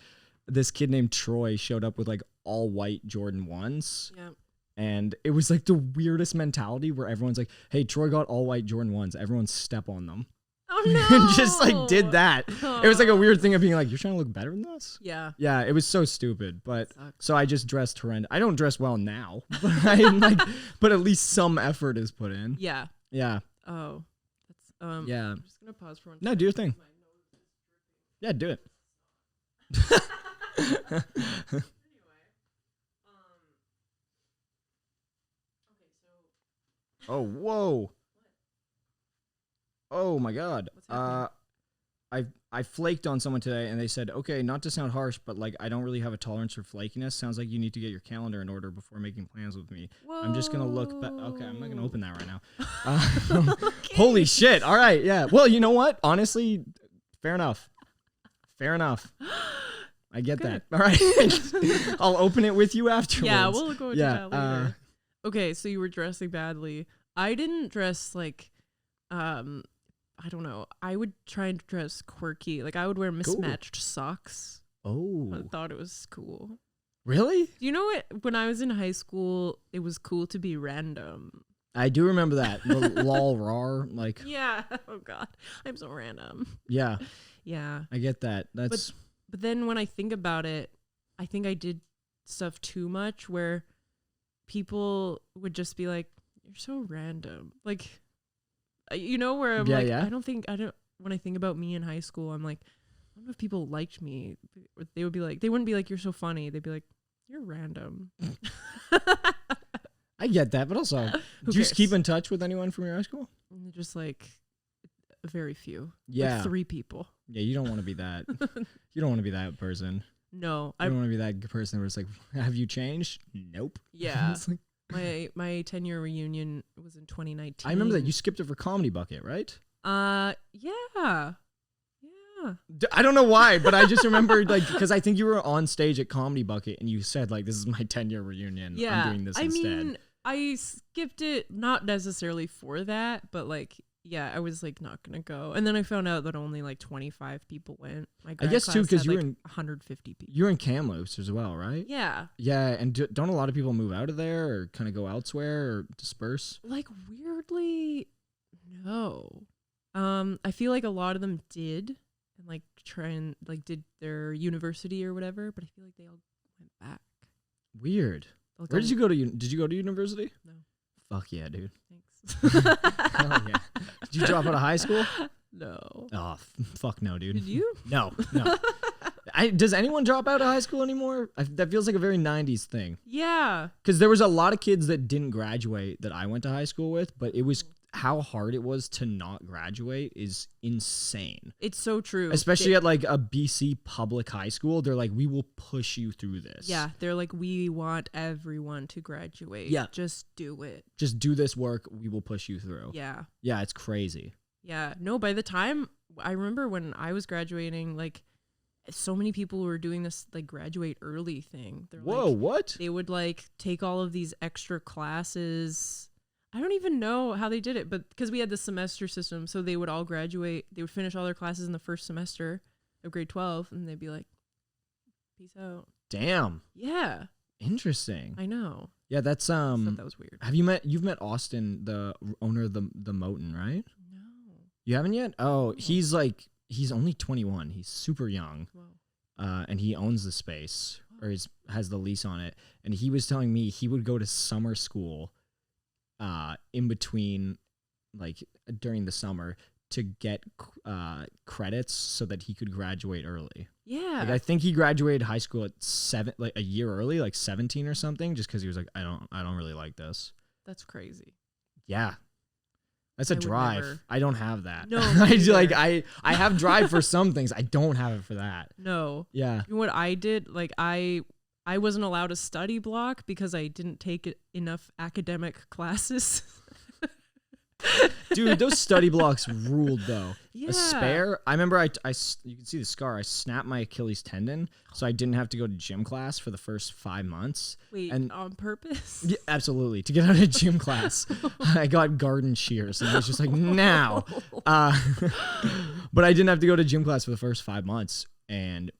B: this kid named Troy showed up with like all white Jordan 1s.
A: Yeah. And
B: it was like the weirdest mentality where everyone's like, hey, Troy got all white Jordan 1s. Everyone step on them.
A: Oh no.
B: And just like did that. It was like a weird thing of being like, you're trying to look better than us?
A: Yeah.
B: Yeah, it was so stupid. But so I just dressed horrendous. I don't dress well now, but I'm like, but at least some effort is put in.
A: Yeah.
B: Yeah.
A: Oh. That's
B: yeah.
A: I'm just gonna pause for one.
B: No, do your thing. Yeah, do it. Oh, whoa. Oh my God. I flaked on someone today, and they said, okay, not to sound harsh, but like I don't really have a tolerance for flakiness. Sounds like you need to get your calendar in order before making plans with me.
A: Whoa.
B: I'm just gonna look back. Okay, I'm not gonna open that right now. Okay. Holy shit. All right, yeah. Well, you know what? Honestly, fair enough. Fair enough. I get that. All right. I'll open it with you afterwards.
A: Yeah, we'll go into that later. Okay, so you were dressing badly. I didn't dress like I don't know. I would try and dress quirky. Like I would wear mismatched socks.
B: Oh.
A: I thought it was cool.
B: Really?
A: You know what? When I was in high school, it was cool to be random.
B: I do remember that. The lol rar, like.
A: Yeah. Oh God, I'm so random.
B: Yeah.
A: Yeah.
B: I get that. That's.
A: But then when I think about it, I think I did stuff too much where people would just be like, "You're so random." Like, you know, where I'm like, I don't. When I think about me in high school, I'm like, I don't know if people liked me. They would be like, they wouldn't be like, "You're so funny." They'd be like, "You're random."
B: I get that, but also, do you keep in touch with anyone from your high school?
A: Just like very few.
B: Yeah.
A: Like 3 people.
B: Yeah, you don't want to be that. You don't want to be that person.
A: No.
B: I don't want to be that person where it's like, have you changed? Nope.
A: Yeah.
B: It's like,
A: my 10-year reunion was in 2019.
B: I remember that you skipped it for Comedy Bucket, right?
A: Yeah.
B: I don't know why, but I just remember like because I think you were on stage at Comedy Bucket and you said like, "This is my 10-year reunion.
A: Yeah.
B: I'm doing this instead."
A: I mean, I skipped it not necessarily for that, but like, yeah, I was like not gonna go, and then I found out that only like 25 people went. My grad
B: I guess too because
A: you
B: you
A: were
B: were in
A: 150 people.
B: you're in Kamloops as well, right?
A: Yeah.
B: Yeah, and don't a lot of people move out of there or kind of go elsewhere or disperse?
A: Like weirdly, no. I feel like a lot of them did. And like try and like did their university or whatever, but I feel like they all went back.
B: Weird.
A: Like
B: Where did you go to? Did you go to university?
A: No.
B: Fuck yeah, dude.
A: Thanks.
B: Hell yeah. Did you drop out of high school?
A: No.
B: Oh, fuck no, dude.
A: Did you?
B: No. Does anyone drop out of high school anymore? That feels like a very 90s thing.
A: Yeah.
B: Because there was a lot of kids that didn't graduate that I went to high school with, but it was how hard it was to not graduate is insane.
A: It's so true.
B: Especially at like a BC public high school. They're like, we will push you through this.
A: Yeah. They're like, we want everyone to graduate.
B: Yeah.
A: Just do it.
B: Just do this work. We will push you through.
A: Yeah.
B: Yeah, it's crazy.
A: Yeah. No, by the time I remember when I was graduating, like so many people were doing this like graduate early thing. They're
B: Whoa,
A: like,
B: what?
A: They would like take all of these extra classes. I don't even know how they did it, but because we had the semester system, so they would all graduate. They would finish all their classes in the first semester of grade 12, and they'd be like, peace out.
B: Damn.
A: Yeah.
B: Interesting.
A: I know.
B: Yeah, that's
A: I thought that was weird.
B: you've met Austin, the owner of the Moten, right?
A: No.
B: You haven't yet? Oh, he's only 21. He's super young.
A: Whoa.
B: And he owns the space or has the lease on it. And he was telling me he would go to summer school in between, like during the summer, to get credits so that he could graduate early.
A: Yeah.
B: Like I think he graduated high school at a year early, like 17 or something, just because he was like, I don't really like this.
A: That's crazy.
B: Yeah. That's a drive.
A: Never.
B: I don't have that.
A: No,
B: I do, like I have drive for some things. I don't have it for that.
A: No.
B: Yeah.
A: You know what I did? Like I wasn't allowed to study block because I didn't take enough academic classes.
B: Dude, those study blocks ruled though.
A: Yeah.
B: A spare. I remember you can see the scar. I snapped my Achilles tendon, so I didn't have to go to gym class for the first 5 months.
A: Wait,
B: and
A: on purpose?
B: Yeah, absolutely. To get out of gym class, I got garden shears, and I was just like, now. But I didn't have to go to gym class for the first 5 months, and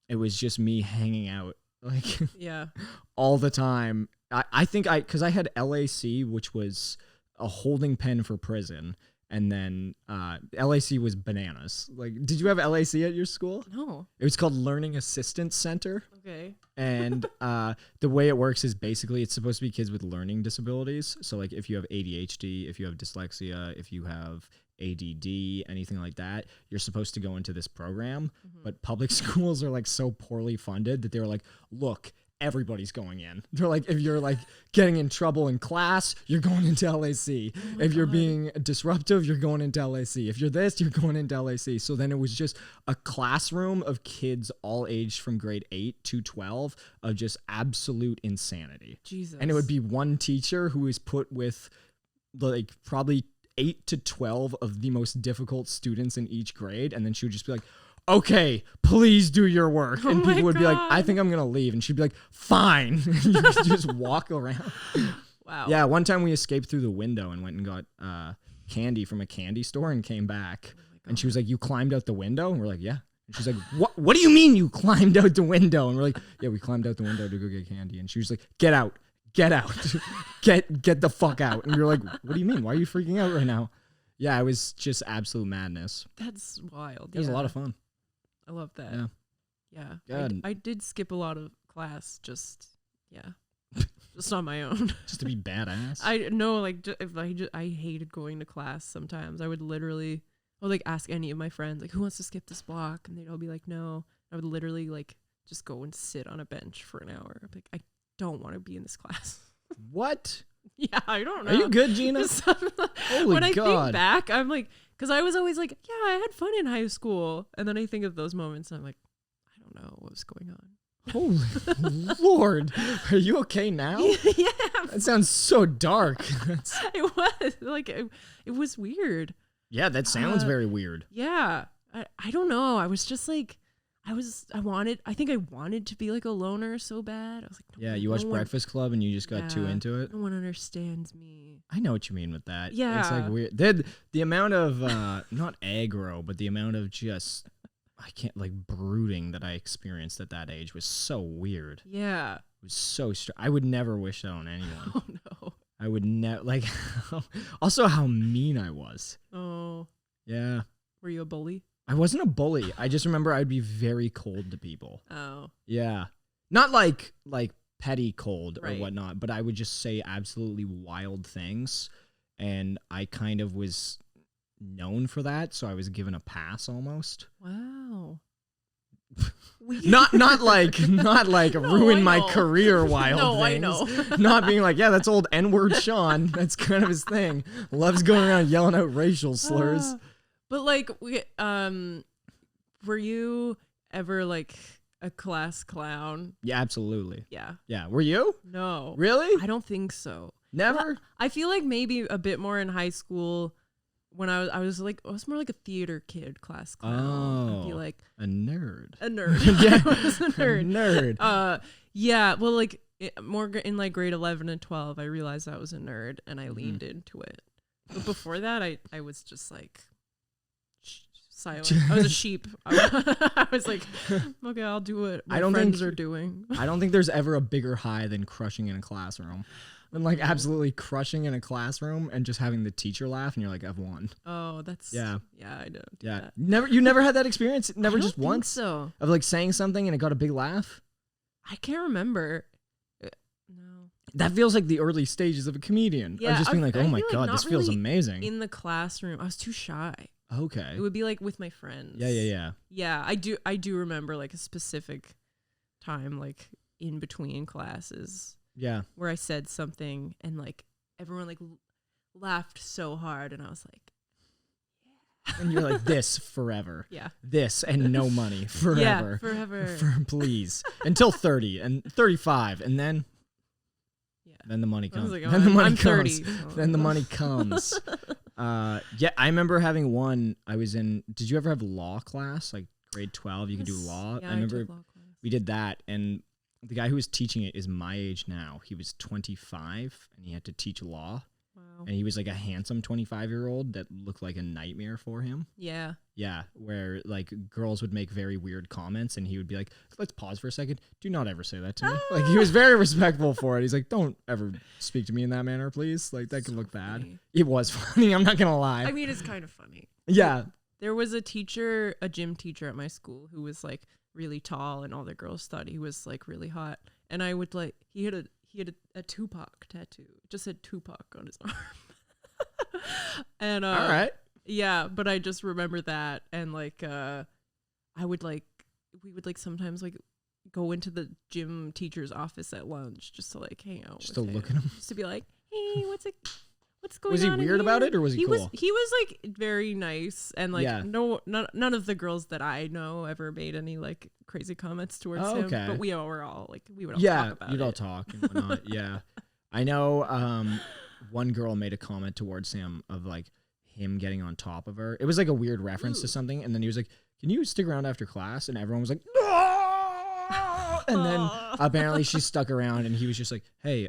B: it was just me hanging out like
A: Yeah.
B: all the time. I think because I had LAC, which was a holding pen for prison, and then LAC was bananas. Like, did you have LAC at your school?
A: No.
B: It was called Learning Assistance Center.
A: Okay.
B: And the way it works is basically it's supposed to be kids with learning disabilities. So like if you have ADHD, if you have dyslexia, if you have ADD, anything like that, you're supposed to go into this program.
A: Mm-hmm.
B: But public schools are like so poorly funded that they were like, look, everybody's going in. They're like, if you're like getting in trouble in class, you're going into LAC. If you're being disruptive, you're going into LAC. If you're this, you're going into LAC. So then it was just a classroom of kids all aged from grade 8 to 12 of just absolute insanity.
A: Jesus.
B: And it would be one teacher who was put with like probably 8 to 12 of the most difficult students in each grade. And then she would just be like, okay, please do your work. And people would be like, I think I'm going to leave. And she'd be like, fine. You could just walk around.
A: Wow.
B: Yeah, one time we escaped through the window and went and got candy from a candy store and came back. And she was like, you climbed out the window? And we're like, yeah. And she's like, what do you mean you climbed out the window? And we're like, yeah, we climbed out the window to go get candy. And she was like, get out. Get the fuck out. And we were like, what do you mean? Why are you freaking out right now? Yeah, it was just absolute madness.
A: That's wild.
B: It was a lot of fun.
A: I love that.
B: Yeah.
A: Yeah. I did skip a lot of class just on my own.
B: Just to be badass.
A: I know, like, I hated going to class sometimes. I would like ask any of my friends, like, who wants to skip this block? And they'd all be like, no. I would literally like just go and sit on a bench for an hour. I'd be like, I don't want to be in this class.
B: What?
A: Yeah, I don't know.
B: Are you good, Gina? Holy
A: when I
B: God.
A: think back, I'm like, because I was always like, yeah, I had fun in high school. And then I think of those moments and I'm like, I don't know what was going on.
B: Holy Lord. Are you okay now?
A: Yeah.
B: That sounds so dark.
A: It was like, it was weird.
B: Yeah, that sounds very weird.
A: Yeah. I don't know. I was just like, I think I wanted to be like a loner so bad. I was like,
B: Yeah, you watched Breakfast Club and you just got too into it.
A: No one understands me.
B: I know what you mean with that.
A: Yeah.
B: It's like weird. The amount of, not aggro, but the amount of just, I can't, like, brooding that I experienced at that age was so weird.
A: Yeah.
B: It was so I would never wish that on anyone.
A: Oh, no.
B: I would never, like, also how mean I was.
A: Oh.
B: Yeah.
A: Were you a bully?
B: I wasn't a bully. I just remember I'd be very cold to people.
A: Oh.
B: Yeah. Not like petty cold or
A: Right.
B: whatnot, but I would just say absolutely wild things. And I kind of was known for that, so I was given a pass almost.
A: Wow.
B: Not like ruin my career wild
A: No,
B: things.
A: I know.
B: Not being like, yeah, that's old N-word Sean. That's kind of his thing. Loves going around yelling out racial slurs.
A: But like were you ever like a class clown?
B: Yeah, absolutely.
A: Yeah.
B: Yeah. Were you?
A: No.
B: Really?
A: I don't think so.
B: Never?
A: I feel like maybe a bit more in high school when I was more like a theater kid class clown. I'd be like
B: a nerd.
A: A nerd.
B: Yeah.
A: I was a nerd.
B: Nerd.
A: Yeah, well like more in like grade 11 and 12 I realized I was a nerd and I leaned into it. But before that I was just like silent. I was a sheep. I was like, okay, I'll do what my friends are doing.
B: I don't think there's ever a bigger high than crushing in a classroom. And like absolutely crushing in a classroom and just having the teacher laugh and you're like, I've won.
A: Oh, that's I don't do that.
B: You never had that experience? Never, just
A: think
B: once?
A: So
B: of like saying something and it got a big laugh?
A: I can't remember. No.
B: That feels like the early stages of a comedian.
A: Yeah,
B: Of just being like, oh my
A: feel
B: God,
A: not
B: this feels
A: really
B: amazing.
A: In the classroom, I was too shy.
B: Okay.
A: It would be like with my friends.
B: Yeah.
A: Yeah, I do remember like a specific time like in between classes.
B: Yeah.
A: Where I said something and like everyone like laughed so hard and I was like,
B: And you're like, this forever.
A: Yeah.
B: This and no money forever.
A: Yeah, forever.
B: Please. Until 30 and 35 and then then the money comes.
A: Like,
B: then the money
A: I'm
B: comes.
A: 30, so.
B: Then the money comes. Yeah, I remember having one. I was in. Did you ever have law class? Like grade 12, you could do law.
A: Yeah,
B: I remember
A: took law class.
B: we did that, and the guy who was teaching it is my age now. He was 25, and he had to teach law.
A: Wow.
B: And he was like a handsome 25-year-old that looked like a nightmare for him.
A: Yeah.
B: Yeah, where like girls would make very weird comments and he would be like, let's pause for a second. Do not ever say that to me. Like he was very respectful for it. He's like, don't ever speak to me in that manner, please. Like that could look bad. It was funny. I'm not going to lie.
A: I mean, it's kind of funny.
B: Yeah.
A: There was a gym teacher at my school who was like really tall and all the girls thought he was like really hot. And I would like, he had a Tupac tattoo. It just said Tupac on his arm. And
B: all right.
A: Yeah, but I just remember that and like we would like sometimes like go into the gym teacher's office at lunch just to like hang out
B: just
A: with
B: to
A: him.
B: look at him.
A: Just to be like, hey, what's going on?
B: Was he weird about it or was he cool?
A: He was like very nice and like none of the girls that I know ever made any like crazy comments towards him.
B: Okay.
A: But we were all like talk about it.
B: You'd all talk and whatnot. Yeah. I know one girl made a comment towards him of like him getting on top of her. It was like a weird reference to something, and then he was like, can you stick around after class? And everyone was like, no! And then apparently she stuck around and he was just like, hey,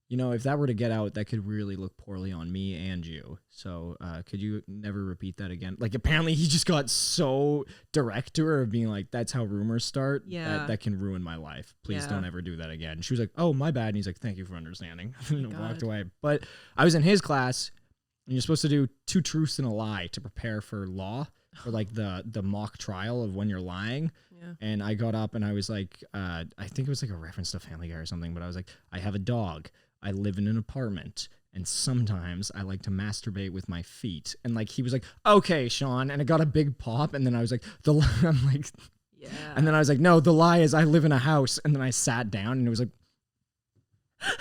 B: you know, if that were to get out, that could really look poorly on me and you. So could you never repeat that again? Like apparently he just got so direct to her of being like, that's how rumors start.
A: Yeah.
B: That can ruin my life. Please don't ever do that again. And she was like, oh, my bad. And he's like, thank you for understanding. And walked away. But I was in his class. And you're supposed to do 2 truths and a lie to prepare for law, or like the mock trial of when you're lying. Yeah. And I got up and I was like, I think it was like a reference to Family Guy or something, but I was like, I have a dog. I live in an apartment. And sometimes I like to masturbate with my feet. And like he was like, okay, Sean. And it got a big pop. And then I was like, I'm like, yeah. And then I was like, no, the lie is I live in a house. And then I sat down and it was like,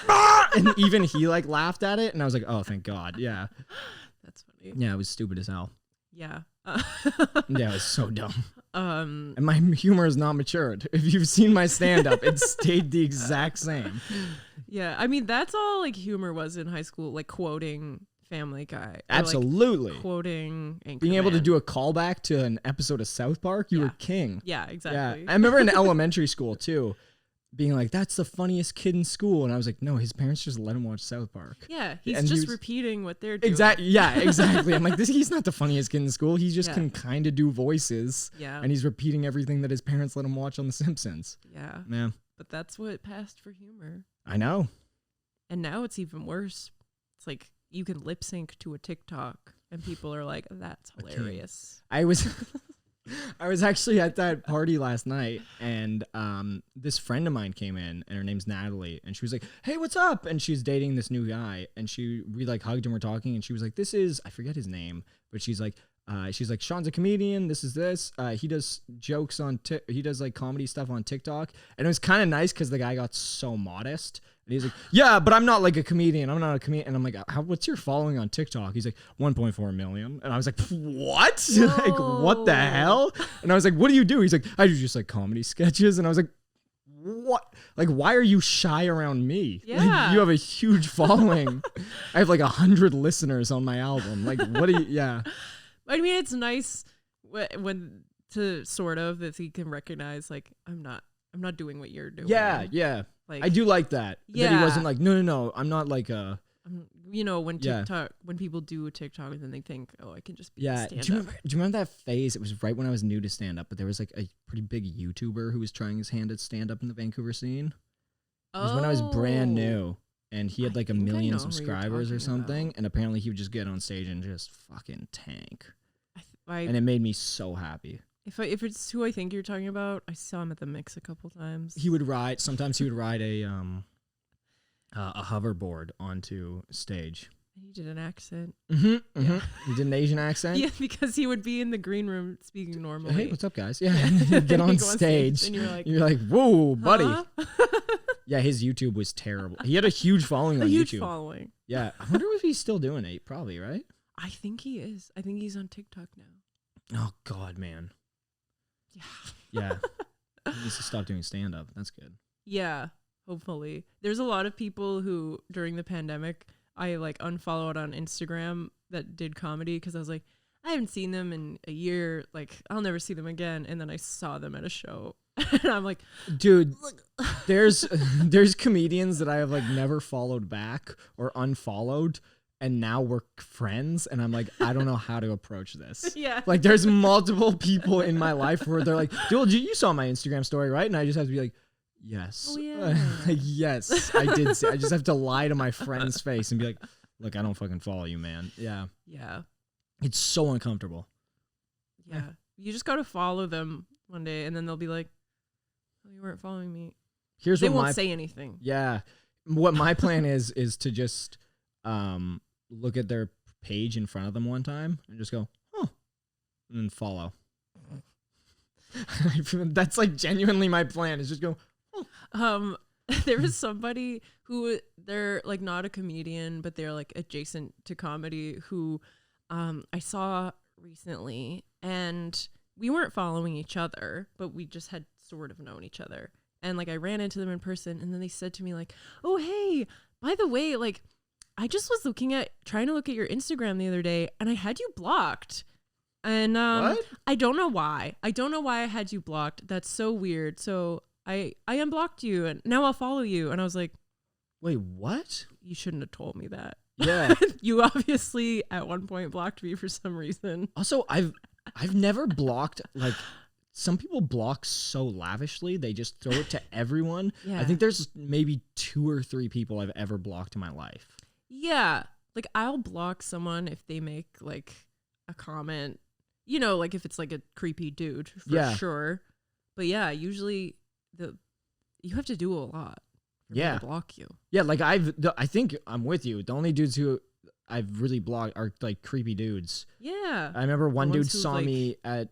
B: "Ah!" And even he like laughed at it, and I was like, oh, thank God. Yeah.
A: That's funny.
B: Yeah, it was stupid as hell.
A: Yeah.
B: Yeah, it was so dumb.
A: Um,
B: And my humor is not matured. If you've seen my stand-up, it stayed the exact same.
A: yeah. I mean, that's all like humor was in high school, like quoting Family Guy. Or,
B: Absolutely.
A: like, quoting Anchorman.
B: Being able to do a callback to an episode of South Park, you
A: Yeah.
B: were king.
A: Yeah, exactly.
B: Yeah. I remember in elementary school, too, being like, that's the funniest kid in school. And I was like, no, his parents just let him watch South Park.
A: Yeah, he's
B: And he
A: just
B: was-
A: repeating what they're doing.
B: Exactly. Yeah, exactly. I'm like, he's not the funniest kid in school. He just
A: Yeah.
B: can kind of do voices.
A: Yeah.
B: And he's repeating everything that his parents let him watch on The Simpsons.
A: Yeah.
B: Yeah.
A: But that's what passed for humor.
B: I know.
A: And now it's even worse. It's like you can lip sync to a TikTok and people are like, that's hilarious.
B: I was actually at that party last night, and this friend of mine came in, and her name's Natalie, and she was like, hey, what's up? And she's dating this new guy, and we like hugged and we're talking, and she was like, I forget his name, but she's like, Sean's a comedian. This. He does jokes he does like comedy stuff on TikTok. And it was kind of nice because the guy got so modest. And he's like, yeah, but I'm not like a comedian. I'm not a comedian. And I'm like, what's your following on TikTok? He's like, 1.4 million. And I was like, what? Like, what the hell? And I was like, what do you do? He's like, I do just like comedy sketches. And I was like, what? Like, why are you shy around me?
A: Yeah.
B: Like, you have a huge following. I have like 100 listeners on my album. Like, what do you, yeah.
A: I mean, it's nice when to sort of if you can recognize like I'm not doing what you're doing.
B: Yeah, yeah.
A: Like
B: I do like that.
A: Yeah.
B: That he wasn't like, no, I'm not like a.
A: you know, when
B: Yeah.
A: TikTok, when people do a TikTok and then they think, oh, I can just be
B: Yeah.
A: stand
B: Do you
A: up.
B: remember that phase? It was right when I was new to stand up, but there was like a pretty big YouTuber who was trying his hand at stand up in the Vancouver scene. It was when I was brand new, and he had
A: I
B: like a
A: think I
B: million
A: know who you're
B: subscribers or
A: talking
B: something,
A: about.
B: and apparently he would just get on stage and just fucking tank,
A: I
B: and it made me so happy.
A: if it's who I think you're talking about, I saw him at the Mix a couple times.
B: Sometimes he would ride a hoverboard onto stage.
A: He did an accent.
B: Yeah. He did an Asian accent.
A: Yeah, because he would be in the green room speaking normally.
B: Hey, what's up, guys? Yeah, and then he'd get on
A: Go
B: stage.
A: and
B: You're like, whoa, buddy.
A: huh?
B: Yeah, his YouTube was terrible. He had a huge following
A: A
B: on
A: huge
B: YouTube.
A: following.
B: Yeah, I wonder if he's still doing it. Probably, right?
A: I think he is. I think he's on TikTok now.
B: Oh God, man.
A: Yeah.
B: Yeah, he needs to stop doing stand up. That's good.
A: Yeah, hopefully. There's a lot of people who during the pandemic I like unfollowed on Instagram that did comedy because I was like, I haven't seen them in a year. Like, I'll never see them again. And then I saw them at a show. And I'm like,
B: Dude, there's comedians that I have like never followed back or unfollowed, and now we're friends, and I'm like, I don't know how to approach this.
A: yeah.
B: Like, there's multiple people in my life where they're like, dude, you saw my Instagram story, right? And I just have to be like, yes.
A: Oh, yeah.
B: Like, yes, I did see. I just have to lie to my friend's face and be like, look, I don't fucking follow you, man. Yeah.
A: Yeah.
B: It's so uncomfortable.
A: Yeah. You just got to follow them one day and then they'll be like, oh, you weren't following me.
B: Here's
A: They
B: what
A: won't say anything.
B: Yeah. What my plan is to just look at their page in front of them one time and just go, oh, and then follow. That's like genuinely my plan is just go, oh.
A: There was somebody who they're like not a comedian, but they're like adjacent to comedy who I saw recently, and we weren't following each other, but we just had sort of known each other. And like I ran into them in person, and then they said to me like, oh, hey, by the way, like I just was trying to look at your Instagram the other day, and I had you blocked. And
B: What?
A: I don't know why. I don't know why I had you blocked. That's so weird. So I unblocked you, and now I'll follow you. And I was like,
B: Wait, what?
A: you shouldn't have told me that.
B: Yeah.
A: You obviously at one point blocked me for some reason.
B: Also, I've never blocked, like, some people block so lavishly, they just throw it to everyone.
A: Yeah.
B: I think there's maybe 2 or 3 people I've ever blocked in my life.
A: Yeah. Like I'll block someone if they make like a comment, you know, like if it's like a creepy dude for
B: Yeah.
A: sure. But yeah, usually you have to do a lot for me
B: Yeah.
A: to block you.
B: Yeah, like I think I'm with you. The only dudes who I've really blocked are like creepy dudes.
A: Yeah.
B: I remember one
A: The
B: dude
A: ones who,
B: saw
A: like-
B: me at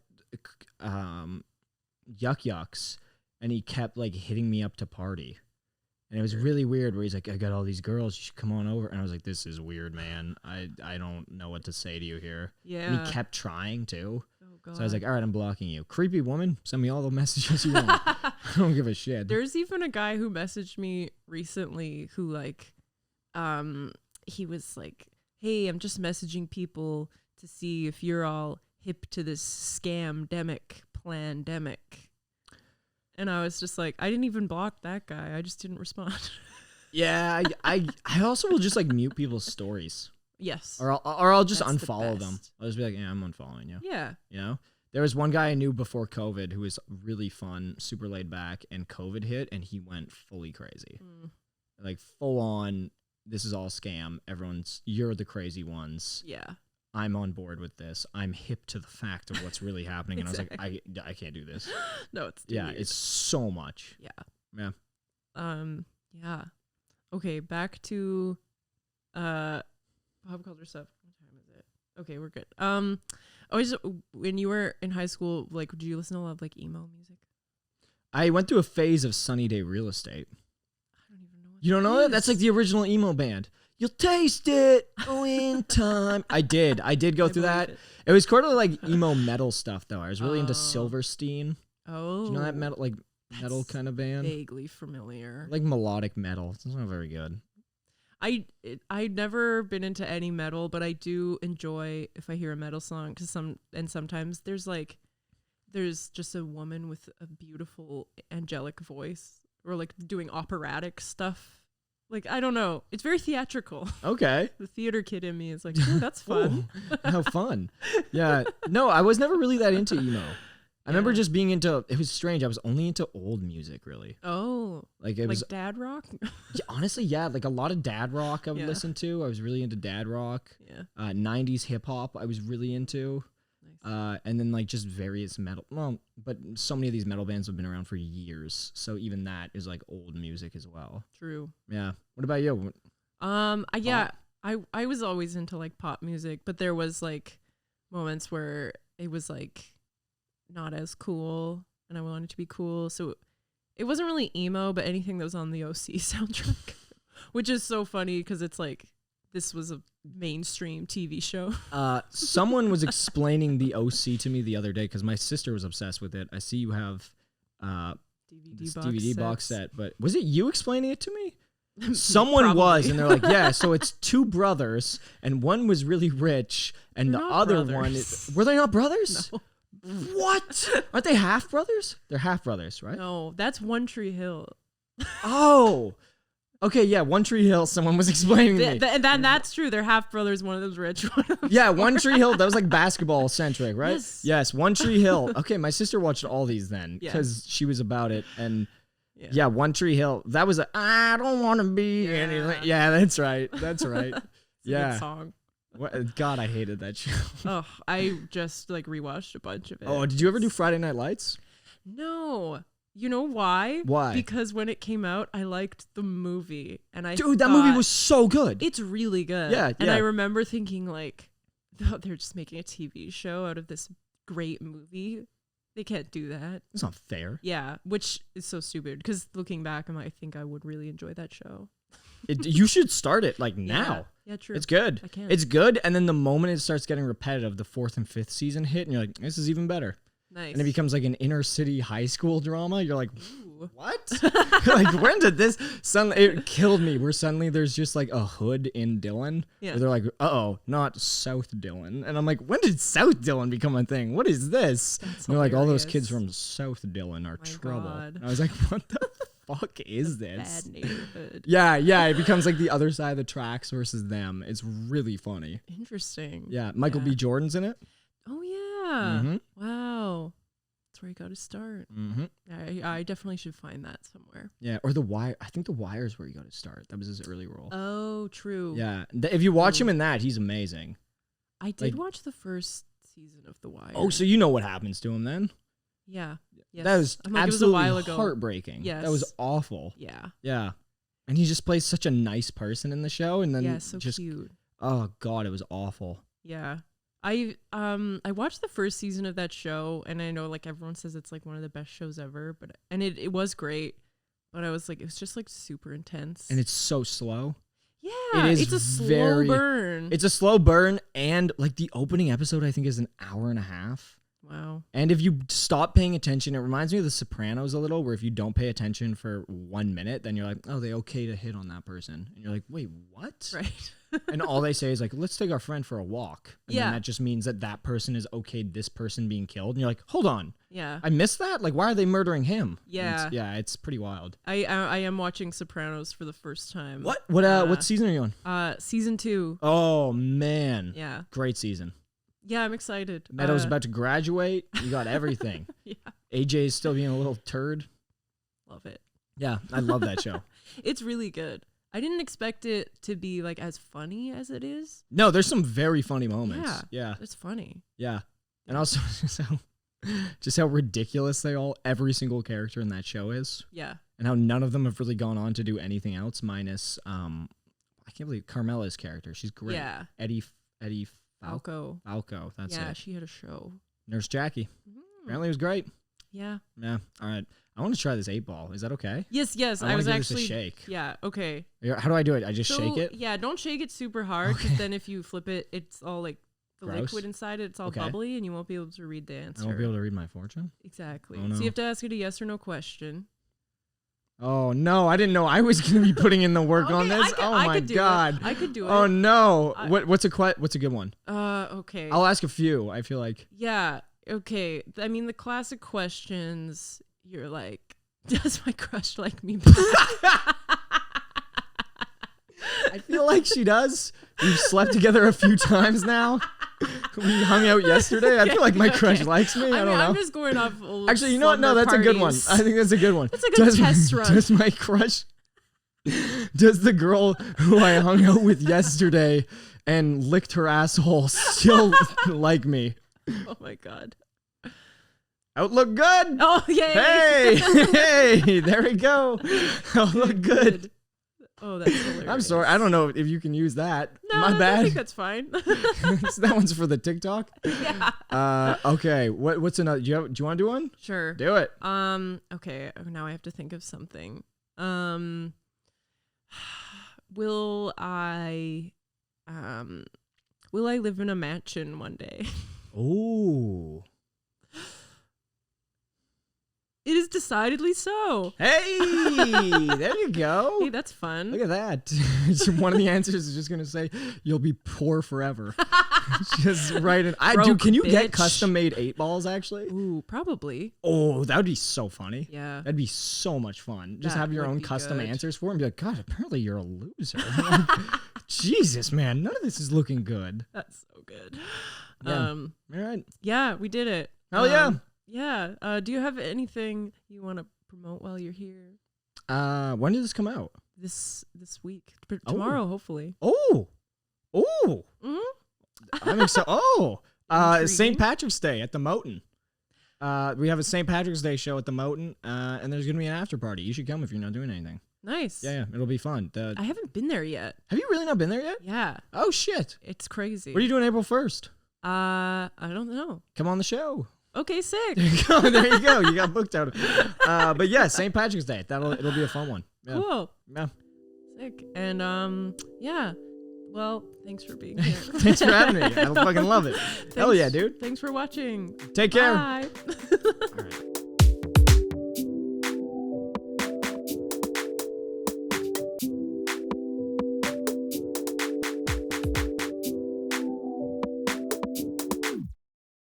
B: Yuck Yucks, and he kept like hitting me up to party. And it was really weird where he's like, I got all these girls, you should come on over. And I was like, this is weird, man. I don't know what to say to you here.
A: Yeah.
B: And he kept trying too.
A: Oh, God.
B: So I was like, all right, I'm blocking you. Creepy woman, send me all the messages you want. I don't give a shit.
A: There's even a guy who messaged me recently who like, he was like, hey, I'm just messaging people to see if you're all hip to this scam-demic, plandemic. And I was just like, I didn't even block that guy. I just didn't respond.
B: Yeah, I also will just like mute people's stories.
A: Yes.
B: Or I'll just
A: That's the
B: unfollow them.
A: best.
B: I'll just be like, yeah, I'm unfollowing you.
A: Yeah.
B: You know? There was one guy I knew before COVID who was really fun, super laid back, and COVID hit and he went fully crazy. Like full on, this is all scam. You're the crazy ones.
A: Yeah.
B: I'm on board with this. I'm hip to the fact of what's really happening. And I was like, I can't do this.
A: No, it's too weird.
B: It's so much.
A: Yeah.
B: Yeah.
A: Yeah. Okay, back to pop culture stuff. What time is it? Okay, we're good. Always when you were in high school, like, did you listen to a lot of like emo music?
B: I went through a phase of Sunny Day Real Estate.
A: I don't even know.
B: You don't know that? That's like the original emo band. You'll taste it in time. I did go through that. It was kind of like emo metal stuff, though. I was really into Silverstein.
A: Oh.
B: Do you know that metal kind of band?
A: Vaguely familiar.
B: Like melodic metal. It's not very good.
A: I've never been into any metal, but I do enjoy if I hear a metal song because sometimes there's just a woman with a beautiful angelic voice or like doing operatic stuff. Like, I don't know. It's very theatrical.
B: Okay.
A: The theater kid in me is like, oh, that's fun.
B: How fun. Yeah. No, I was never really that into emo. I remember just being into, it was strange. I was only into old music, really.
A: Oh.
B: Like it was
A: dad rock?
B: Yeah, honestly, yeah. Like a lot of dad rock I would listen to. I was really into dad rock.
A: Yeah.
B: 90s hip hop I was really into.
A: Nice.
B: And then like just various metal. Well, but so many of these metal bands have been around for years. So even that is like old music as well.
A: True.
B: Yeah. What about you?
A: I was always into like pop music, but there was like moments where it was like not as cool and I wanted to be cool. So it wasn't really emo, but anything that was on the OC soundtrack, which is so funny because it's like this was a mainstream TV show.
B: Someone was explaining the OC to me the other day because my sister was obsessed with it. I see you have DVD box set, but was it you explaining it to me? Someone was, and they're like, yeah, so it's two brothers, and one was really rich, and
A: They're
B: the
A: not
B: other
A: brothers.
B: one, were they not brothers?
A: No.
B: What? Aren't they half brothers? They're half brothers, right?
A: No, that's One Tree Hill.
B: Oh. Okay, yeah, One Tree Hill, someone was explaining to me.
A: And that's true. They're half brothers. One of them's rich. One of them's
B: Yeah,
A: poor.
B: One Tree Hill, that was like basketball centric, right?
A: Yes.
B: One Tree Hill. Okay, my sister watched all these then because she was about it. And yeah, One Tree Hill, that was I don't want to be anything. Yeah, that's right. That's right.
A: It's a good song.
B: God, I hated that show.
A: Oh, I just like rewatched a bunch of it.
B: Oh, did you ever do Friday Night Lights?
A: No. You know why?
B: Why?
A: Because when it came out, I liked the movie, and
B: Dude, that movie was so good.
A: It's really good.
B: Yeah,
A: and I remember thinking like, oh, they're just making a TV show out of this great movie. They can't do that.
B: It's not fair.
A: Yeah, which is so stupid. Because looking back, I think I would really enjoy that show.
B: You should start it like now.
A: Yeah, true.
B: It's good.
A: I can.
B: It's good, and then the moment it starts getting repetitive, the 4th and 5th season hit, and you're like, this is even better.
A: Nice.
B: And it becomes like an inner city high school drama. You're like,
A: Ooh.
B: what? Like, when did this? It killed me. Where suddenly there's just like a hood in Dillon. Yeah. Where they're like, not South Dillon. And I'm like, when did South Dillon become a thing? What is this? And they're like, all those kids from South Dillon are trouble.
A: God.
B: And I was like, what the fuck is this?
A: Bad neighborhood.
B: Yeah. It becomes like the other side of the tracks versus them. It's really funny.
A: Interesting.
B: Yeah. Michael B. Jordan's in it.
A: Oh, yeah.
B: Mm-hmm.
A: Wow. That's where you got to start.
B: Mm-hmm.
A: I definitely should find that somewhere.
B: Yeah, or The Wire. I think The Wire is where you got to start. That was his early role.
A: Oh, true.
B: Yeah. If you watch him in that, he's amazing.
A: I did watch the first season of The Wire.
B: Oh, so you know what happens to him then?
A: Yeah. Yes.
B: That was absolutely
A: it was a while ago.
B: Heartbreaking.
A: Yes.
B: That was awful.
A: Yeah.
B: Yeah. And he just plays such a nice person in the show, and then
A: so
B: just
A: cute.
B: Oh God, it was awful.
A: Yeah. I watched the first season of that show, and I know like everyone says it's like one of the best shows ever, and it was great, but I was like, it was just like super intense.
B: And it's so slow.
A: Yeah,
B: It is
A: it's a slow burn.
B: It's a slow burn, and like the opening episode, I think, is an hour and a half.
A: Wow.
B: And if you stop paying attention, it reminds me of The Sopranos a little, where if you don't pay attention for 1 minute, then you're like, oh, they okay to hit on that person. And you're like, wait, what?
A: Right.
B: And all they say is like, let's take our friend for a walk. And
A: Yeah.
B: then that just means that person is okay this person being killed. And you're like, hold on.
A: Yeah.
B: I missed that? Like, why are they murdering him?
A: Yeah.
B: It's pretty wild.
A: I am watching Sopranos for the first time.
B: What season are you on?
A: Season 2.
B: Oh, man.
A: Yeah.
B: Great season.
A: Yeah, I'm excited.
B: Meadow's about to graduate. You got everything.
A: Yeah.
B: AJ's still being a little turd.
A: Love it.
B: Yeah, I love that show.
A: It's really good. I didn't expect it to be like as funny as it is.
B: No, there's some very funny moments. Yeah.
A: It's funny.
B: Yeah. And also just how ridiculous every single character in that show is.
A: Yeah.
B: And how none of them have really gone on to do anything else minus I can't believe Carmela's character. She's great.
A: Yeah.
B: Eddie
A: Falco.
B: Falco, that's it.
A: Yeah, she had a show.
B: Nurse Jackie.
A: Mm.
B: Apparently it was great.
A: Yeah.
B: Yeah. All right. I want to try this 8-ball. Is that okay?
A: Yes.
B: I
A: was
B: give
A: actually
B: this a shake.
A: Yeah. Okay.
B: How do I do it? I just shake it?
A: Yeah. Don't shake it super hard, because then if you flip it, it's all like the
B: Gross.
A: liquid inside it. It's all bubbly, and you won't be able to read the answer.
B: I won't be able to read my fortune?
A: Exactly.
B: Oh, no.
A: So you have to ask it a yes or no question.
B: Oh, no. I didn't know I was going to be putting in the work on this.
A: I
B: my God.
A: I could do it.
B: Oh, no. What's a good one?
A: Okay.
B: I'll ask a few. I feel like.
A: Yeah. Okay. I mean, the classic questions, you're like, does my crush like me back?
B: I feel like she does. We've slept together a few times now. We hung out yesterday. I feel like my crush likes me. I don't know.
A: I'm just going off.
B: Actually, you know what? No, that's a good one. I think that's a good one.
A: It's like a test run.
B: Does my crush... Does the girl who I hung out with yesterday and licked her asshole still like me?
A: Oh, my God.
B: Outlook good.
A: Oh, yay.
B: Hey, there we go. Outlook good.
A: Oh, that's hilarious.
B: I'm sorry. I don't know if you can use that.
A: No,
B: My bad.
A: I think that's fine.
B: That one's for the TikTok.
A: Yeah.
B: Okay. What's another? Do you want to do one?
A: Sure.
B: Do it.
A: Okay. Now I have to think of something. Will I live in a mansion one day?
B: Ooh.
A: It is decidedly so.
B: Hey, there you go.
A: Hey, that's fun.
B: Look at that. One of the answers is just going to say, you'll be poor forever. Just right in. Can you get custom made 8-balls actually?
A: Ooh, probably.
B: Oh, that would be so funny.
A: Yeah.
B: That'd be so much fun. Just
A: That
B: have your
A: would
B: own
A: be
B: custom
A: good.
B: answers for them. Be like, God, apparently you're a loser. Jesus, man. None of this is looking good.
A: That's so good.
B: Yeah. All right.
A: Yeah, we did it.
B: Hell yeah.
A: Yeah. Do you have anything you want to promote while you're here?
B: When did this come out?
A: This week. Tomorrow, hopefully.
B: Oh.
A: Mm-hmm.
B: I'm excited.
A: Intriguing.
B: St. Patrick's Day at the Moten. We have a St. Patrick's Day show at the Moten, and there's going to be an after party. You should come if you're not doing anything.
A: Nice.
B: Yeah, it'll be fun.
A: I haven't been there yet.
B: Have you really not been there yet?
A: Yeah.
B: Oh, shit.
A: It's crazy.
B: What are you doing April 1st?
A: I don't know.
B: Come on the show.
A: Okay, sick.
B: There you go. You got booked out. But yeah, St. Patrick's Day. It'll be a fun one. Yeah.
A: Cool.
B: Yeah.
A: Sick. And yeah. Well, thanks for being here.
B: Thanks for having me. I fucking love it. Hell yeah, dude.
A: Thanks for watching.
B: Take care.
A: Bye.
B: All right.